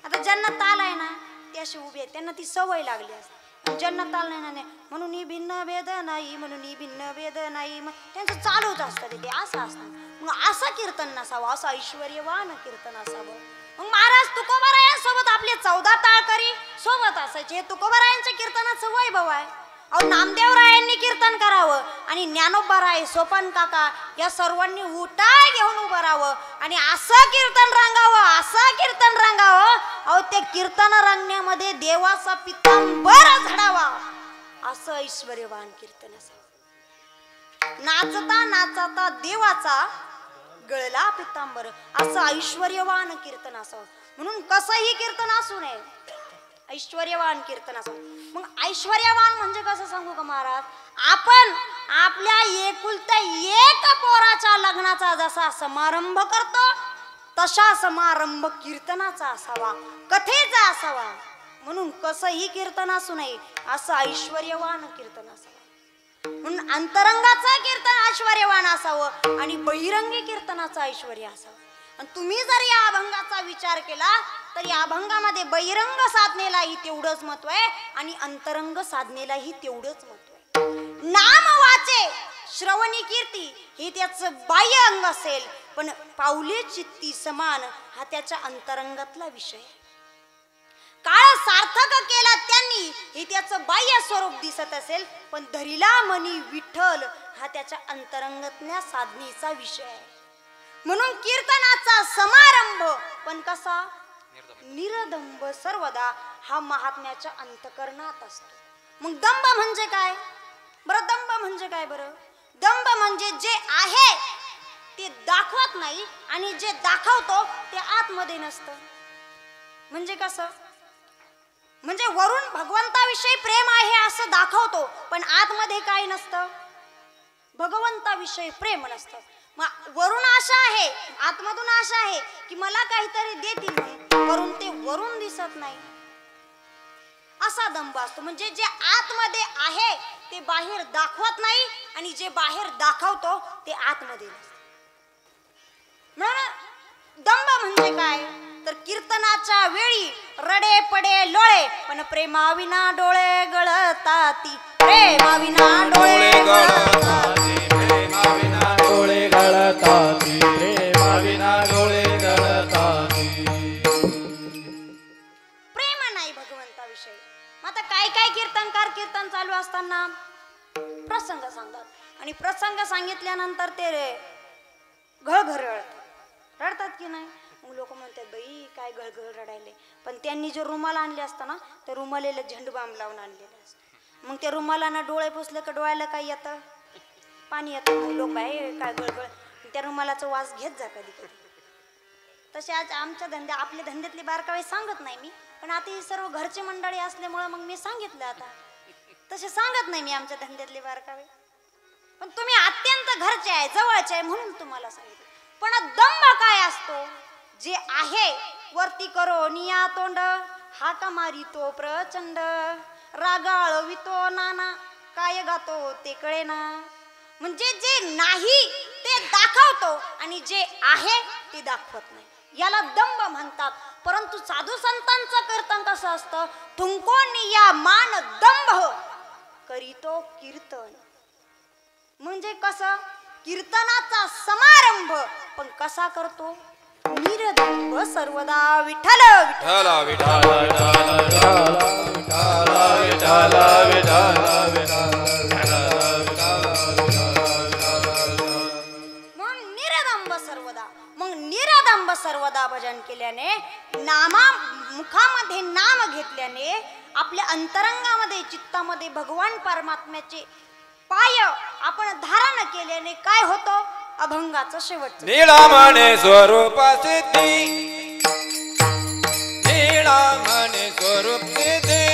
आता ज्यांना ताल आहे ना ते असे उभे आहेत, त्यांना ती सवय लागली असते. ज्यांना ताल नाही ना म्हणून ही भिन्न भेद नाही, म्हणून ही भिन्न भेद नाही, मग त्यांचं चालूच असतं ते असं असतं. मग असं कीर्तन नसावं, असं ऐश्वर्यवान कीर्तन असावं. मग महाराज तुकोबारायांसोबत आपले 14 टाळकरी सोबत असायचे. हे तुकोबारायांच्या कीर्तनाचं वैभव आहे. अहो नामदेवरायांनी कीर्तन करावं आणि ज्ञानोबाराय, सोपान काका या सर्वांनी उठाय घेऊन उभं राहावं आणि असं कीर्तन रंगावं, असं कीर्तन रंगावं. अहो ते कीर्तन रंगण्यामध्ये देवाचा पितांबर झडावा, असं ऐश्वर्यवान कीर्तन असावं. नाचता नाचता देवाचा गळला पितांबर, असं ऐश्वर्यवान कीर्तन असावं. म्हणून कसंही कीर्तन असू नये, ऐश्वर्यवान कीर्तन असावं. मग ऐश्वर्यवान म्हणजे कसं सांगू का महाराज? आपण आपल्या एकुलत्या एक पोराच्या लग्नाचा जसा समारंभ करतो तसा समारंभ कीर्तनाचा असावा, कथेचा असावा. म्हणून कसंही कीर्तन असू नये, असं ऐश्वर्यवान कीर्तन असावं. म्हणून अंतरंगाचं कीर्तन ऐश्वर्यवान असावं आणि बहिरंगी कीर्तनाचं ऐश्वर्य असावं. आणि तुम्ही जर या अभंगाचा विचार केला तर या अभंगामध्ये बहिरंग साधनेलाही तेवढंच महत्व आहे आणि अंतरंग साधनेलाही तेवढंच महत्व आहे. नाम वाचे श्रवणी कीर्ती हे त्याचं बाह्य अंग असेल, पण पाऊले चित्ती समान हा त्याच्या अंतरंगातला विषय आहे. काळ सार्थक केला त्यांनी हे त्याचं बाह्य स्वरूप दिसत असेल, पण धरिला मनी विठ्ठल हा त्याच्या अंतरंगातल्या साधनेचा विषय आहे. म्हणून कीर्तनाचा समारंभ पण कसा? निरदंब सर्वदा हा महात्म्याच्या अंतकरणात असतो. मग दंभ म्हणजे काय बरं? दंभ म्हणजे काय बरं? दंभ म्हणजे जे आहे ते दाखवत नाही आणि जे दाखवतो ते आतमध्ये नसतं. म्हणजे कसं? म्हणजे वरून भगवंताविषयी प्रेम आहे असं दाखवतो, पण आतमध्ये काय नसतं, भगवंताविषयी प्रेम नसतं. वरून आशा आहे, आतमधून आशा आहे की मला काहीतरी देतील, वरून ते वरून दिसत नाही, असा दंभ असतो. म्हणजे जे आतमध्ये आहे ते बाहेर दाखवत नाही आणि जे बाहेर दाखवतो ते आतमध्ये नसतं. म्हणून दंभ म्हणजे काय तर कीर्तनाच्या वेळी रडे पडे लोळे, पण प्रेमाविना डोळे गळताती, प्रेमाविना डोळे गळताती, प्रेमाविना डोळे गळताती, प्रेमाविना डोळे गळताती. प्रसंग सांगतात आणि प्रसंग सांगितल्यानंतर ते घळघळ रडतात की नाही. मग लोक म्हणतात बाई काय घळघळ रडायले, पण त्यांनी जे रुमाल आणले असतं ना त्या रुमालेला झेंडूबाम लावून आणलेले असतं. मग त्या रुमालांना डोळे पुसले का डोळ्याला काय येतं, पाणी येतं. मग लोक बाई काय घळघळ, त्या रुमालाचा वास घेत जा कधी कधी. तसे आज आमच्या आपल्या धंद्यातले बारकावे सांगत नाही मी, पण आता ही सर्व घरची मंडळी असल्यामुळं मग मी सांगितलं. आता तसे सांगत नाही मी आमच्या धंद्यातले बारकावे, पण तुम्ही अत्यंत घरचे आहे जवळचे आहे म्हणून तुम्हाला सांगितलं. पण दंभ काय असतो, जे आहे वरती करो निया तोंड, हाका मारितो प्रचंड, रागाळ वितो नाना, काय गातो ते कळे ना. म्हणजे जे नाही ते दाखवतो आणि जे आहे ते दाखवत नाही, याला दंभ म्हणतात. परंतु साधू संतांचं कीर्तन कसं असतं, तुमको निया मान दंभ करीतो कीर्तन. म्हणजे कसं, कीर्तनाचा समारंभ पण कसा करतो, निरदंभ सर्वदा विठ्ठल विठ्ठल विठ्ठल विठ्ठल विठ्ठल मग निरदंभ सर्वदा. मग निरदंभ सर्वदा भजन केल्याने, नामा मुखामध्ये नाम घेतल्याने आपल्या अंतरंगामध्ये चित्तामध्ये भगवान परमात्म्याचे पाय आपण धारण केल्याने काय होतं, अभंगाचं शेवट. नीळामणे स्वरूप सिद्धी, नीळामणे स्वरूप सिद्धी,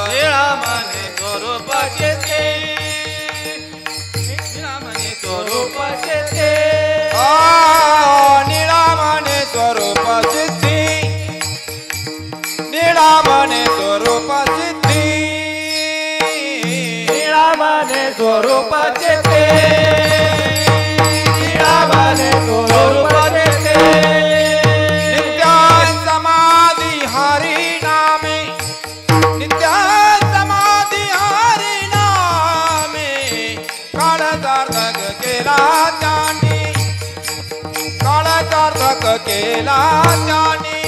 नीळामणे स्वरूप सिद्धी, नीळामणे स्वरूप सिद्धी, नीळामणे स्वरूप सिद्धी, नीळामणे स्वरूप सिद्धी, नीळामणे स्वरूपाचे ते, नीळामणे स्वरूपाचे ते, नित्या समाधी हरी नामे, नित्या समाधी हरी नामे, काळ सार्थक केला त्याने, काळ सार्थक केला त्याने,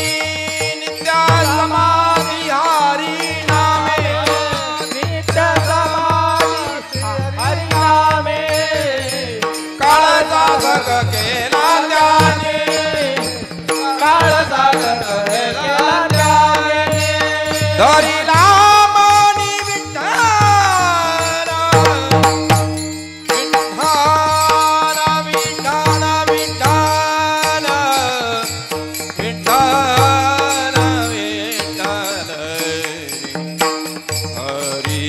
नित्या समाधी हरी नामे, नित्य समाधी हरी नामे, काळ सार्थक केला त्याने, काळ सार्थक केला त्याने, धरिला मनी विठ्ठल, विठ्ठल विठ्ठल विठ्ठल, विठ्ठल विठ्ठल हरी.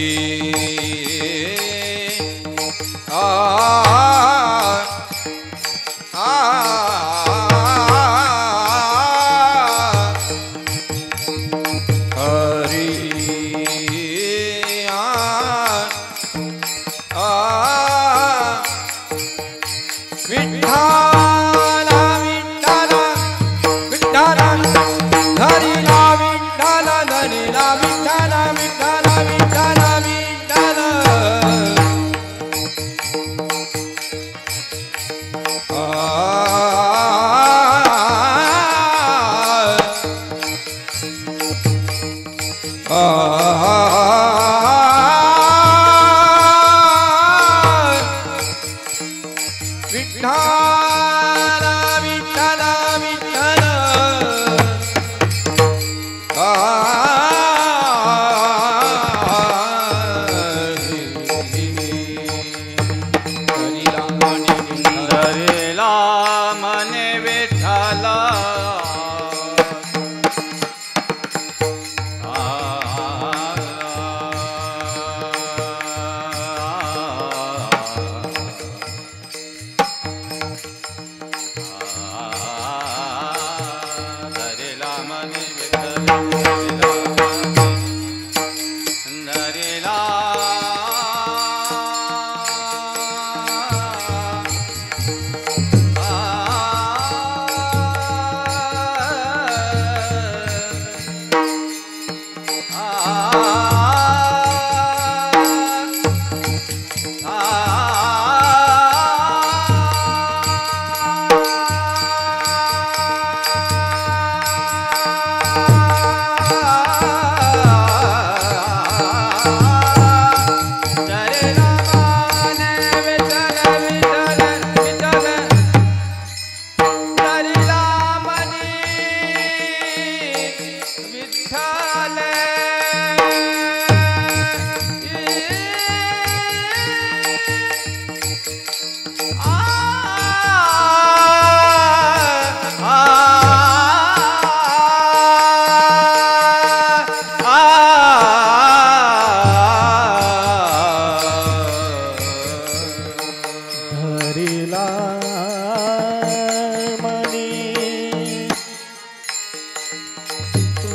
मनी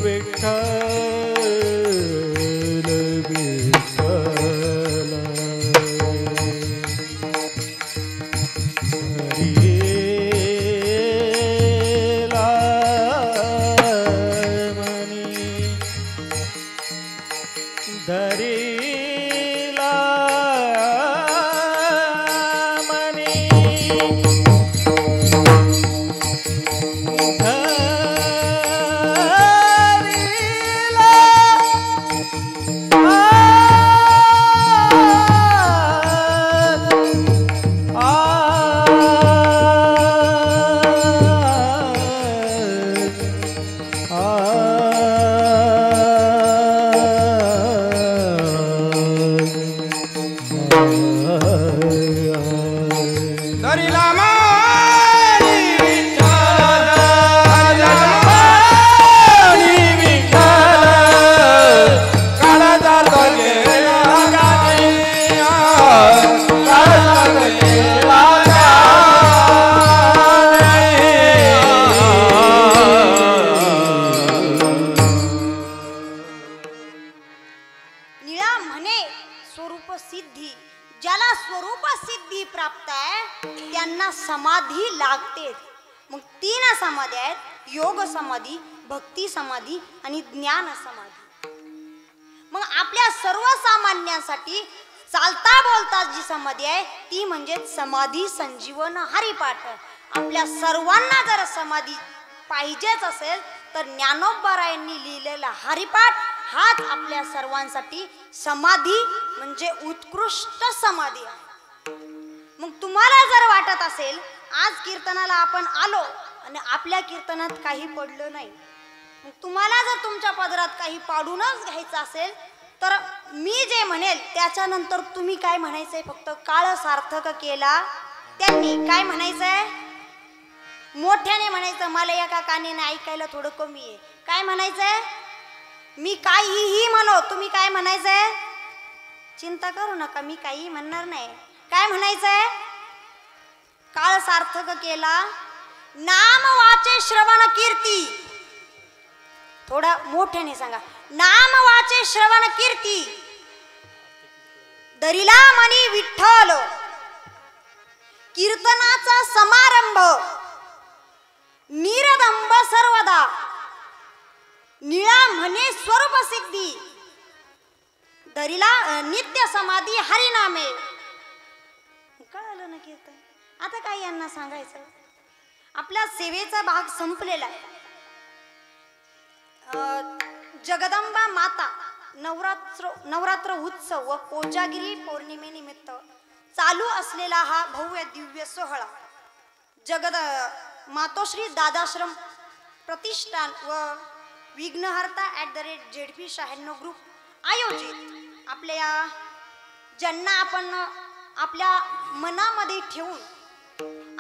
विठ्ठल विठ्ठल हरीला मनी धरीला मनी धरिला मारी विठ्ठल काळजात गेला गाणिया काळजात गेला निळा म्हणे स्वरूप सिद्धी. ज्याला स्वरूप सिद्धी प्राप्त आहे त्यांना समाधी लागते. मग 3 समाधी आहेत: योग समाधी, भक्ती समाधी आणि ज्ञान समाधी. मग आपल्या सर्वसामान्यांसाठी चालता बोलता जी समाधी आहे ती म्हणजे समाधी संजीवन हरिपाठ. आपल्या सर्वांना जर समाधी पाहिजेच असेल तर ज्ञानोबारायांनी लिहिलेला हरिपाठ हाच आपल्या सर्वांसाठी समाधी म्हणजे उत्कृष्ट समाधी आहे. मग तुम्हाला जर वाटत असेल आज कीर्तनाला आपण आलो आणि आपल्या कीर्तनात काही पडलं नाही, मग तुम्हाला जर तुमच्या पदरात काही पाडूनच घ्यायचं असेल तर मी जे म्हणेल त्याच्यानंतर तुम्ही काय म्हणायचंय, फक्त काळ सार्थक केला त्यांनी. काय म्हणायचंय? मोठ्याने म्हणायचं. मला एका कानेने ऐकायला थोडं कमी आहे. काय म्हणायचंय? मी काहीही म्हणो, तुम्ही काय म्हणायचंय? चिंता करू नका, मी काही म्हणणार नाही. काय म्हणायचंय? काळ सार्थक केला नाम वाचे श्रवण कीर्ती. थोडा मोठ्याने सांगा. नाम वाचे श्रवण कीर्ती धरिला मनी विठ्ठल. कीर्तनाचा समारंभ निरदंब सर्वदा. निळा म्हणे स्वरूप सिद्धी धरिला नित्य समाधी हरिनामे. कळलं ना कीर्तन? आता काय यांना सांगायचं? आपला सेवेचा भाग संपलेला आहे. जगदंबा माता नवरात्र उत्सव व कोजागिरी पौर्णिमेनिमित्त चालू असलेला हा भव्य दिव्य सोहळा मातोश्री दादाश्रम प्रतिष्ठान व विघ्नहर्ता @ZP96 ग्रुप आयोजित आपल्या ज्यांना आपण आपल्या मनामध्ये ठेवून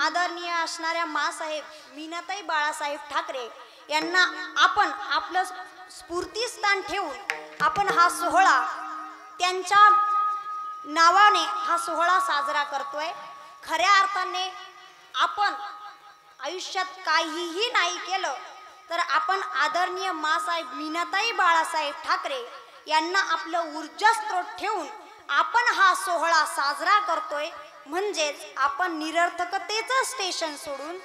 आदरणीय असणाऱ्या मासाहेब मीनाताई बाळासाहेब ठाकरे यांना आपण आपलं स्फूर्तीस्थान ठेवून आपण हा सोहळा त्यांच्या नावाने हा सोहळा साजरा करतोय. खऱ्या अर्थाने आपण आयुष्यात काहीही नाही केलं तर आपण आदरणीय मासाहेब मीनाताई बाळासाहेब ठाकरे यांना आपलं ऊर्जास्त्रोत ठेवून आपण हा सोहळा साजरा करतोय. म्हणजेच आपण निरर्थकतेचं स्टेशन सोडून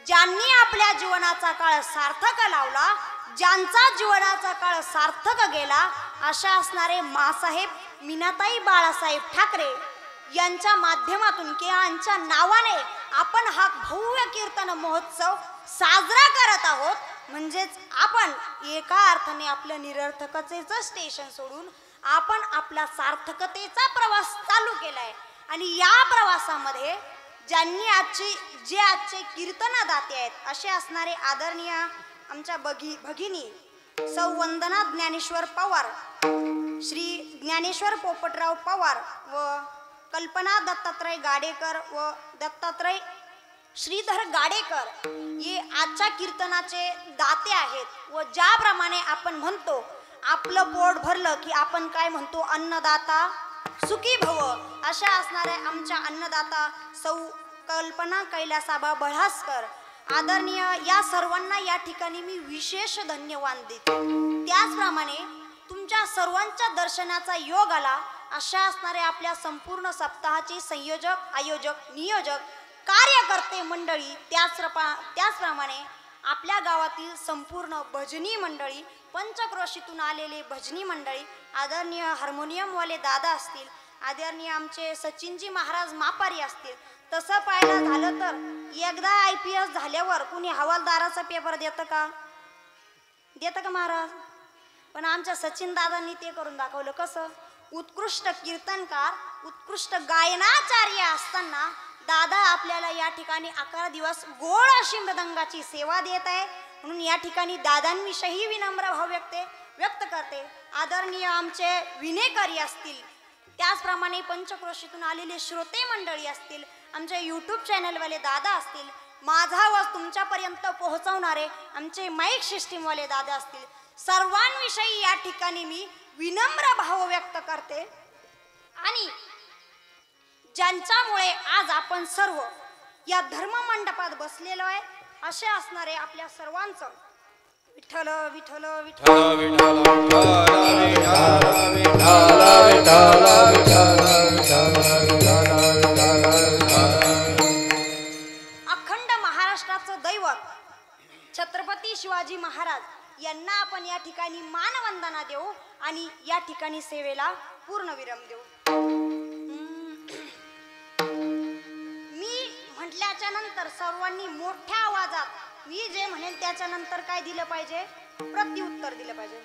ज्यांनी आपल्या जीवनाचा काळ सार्थक लावला, ज्यांचा जीवनाचा काळ सार्थक गेला अशा असणारे मासाहेब मीनाताई बाळासाहेब ठाकरे यांच्या माध्यमातून किंवा यांच्या नावाने आपण हा भव्य कीर्तन महोत्सव साजरा करत आहोत. म्हणजेच आपण एका अर्थाने आपल्या निरर्थकतेचं स्टेशन सोडून आपण आपला सार्थकतेचा प्रवास चालू केलाय. आणि या प्रवासामध्ये ज्यांनी आजचे कीर्तनदाते आहेत असे असणारे आदरणीय आमच्या भगिनी सौ वंदना ज्ञानेश्वर पवार, श्री ज्ञानेश्वर पोपटराव पवार व कल्पना दत्तात्रय गाडेकर व दत्तात्रय श्रीधर गाडेकर हे आजच्या कीर्तनाचे दाते आहेत. व ज्याप्रमाणे आपण म्हणतो आपलं पोट भरलं की आपण काय म्हणतो, अन्नदाता सुखी भव, अशा असणाऱ्या आमच्या अन्नदाता सौ कल्पना कैलासाबा बळासकर आदरणीय या सर्वांना या ठिकाणी मी विशेष धन्यवाद देते. त्याचप्रमाणे तुमच्या सर्वांच्या दर्शनाचा योग आला अशा असणारे आपल्या संपूर्ण सप्ताहाचे संयोजक, आयोजक, नियोजक, कार्यकर्ते मंडळी, त्याचप्रमाणे आपल्या गावातील संपूर्ण भजनी मंडळी, पंचक्रोशीतून आलेले भजनी मंडळी, आदरणीय हार्मोनियमवाले दादा असतील, आदरणीय आमचे सचिनजी महाराज मापारी असतील. तसं पाहायला झालं तर एकदा IPS झाल्यावर कुणी हवालदाराचा पेपर देतं का महाराज? पण आमच्या सचिन दादांनी ते करून दाखवलं. कसं? उत्कृष्ट कीर्तनकार, उत्कृष्ट गायनाचार्य असताना दादा आपल्याला या ठिकाणी 11 दिवस गोड अशी मृदंगाची सेवा देत आहे. म्हणून या ठिकाणी दादांविषयी विनम्र भाव व्यक्त करते. आदरणीय आमचे विनेकरी असतील, त्याचप्रमाणे पंचक्रोशीतून आलेले श्रोते मंडळी असतील, आमचे YouTube चॅनलवाले दादा असतील, माझा आवाज तुमच्यापर्यंत पोहोचवणारे आमचे माईक सिस्टीमवाले दादा असतील, सर्वांविषयी या ठिकाणी मी विनम्र भाव व्यक्त करते. आणि ज्यांच्यामुळे आज आपण सर्व या धर्ममंडपात बसलेलो आहे असे असणारे आपल्या सर्वांचं विठ्ठल विठ्ठल विठ्ठल अखंड महाराष्ट्राचं दैवत छत्रपती शिवाजी महाराज यांना आपण या ठिकाणी मानवंदना देऊ आणि या ठिकाणी सेवेला पूर्ण विराम देऊ. मी म्हटल्याच्या नंतर सर्वांनी मोठ्या आवाजात मी जे म्हणेल त्याच्या नंतर काय दिलं पाहिजे? प्रत्युत्तर दिलं पाहिजे.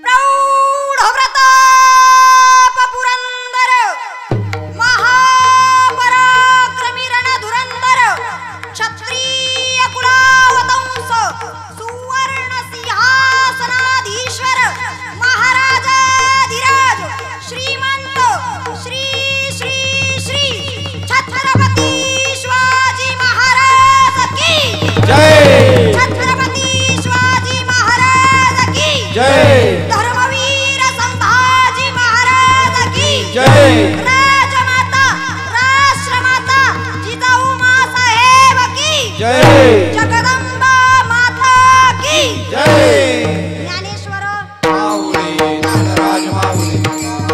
प्रौढ प्रताप पुरंदर महापराक्रमी रणधुरंदर क्षत्रिय कुलावतंस सुवर्ण सिंहासनाधीश्वर महाराजाधिराज श्रीमंत श्री श्री श्री छत्रपती शिवाजी महाराज की जय. छत्रपती शिवाजी महाराज की जय. धर्मवीर संभाजी महाराज की जय. राजमाता राष्ट्रमाता जिजाऊ मासाहेब की जय. जगदंबा माता की जय. ज्ञानेश्वर माऊली ज्ञानराज माऊली,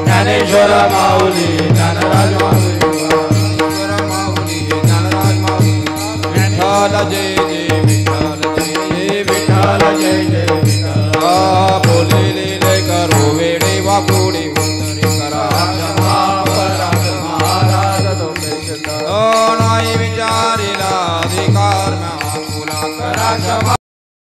ज्ञानेश्वर माऊली ज्ञानराज माऊली, ज्ञानेश्वर माऊली ज्ञानराज माऊली. विठ्ठल जय जय विठ्ठल, जय विठ्ठल जय जय विठ्ठल. बोललेले करो वेडे वापुडे उत्तरे करा महाराज नाही विचारिला अधिकार तुला करा क्षमा.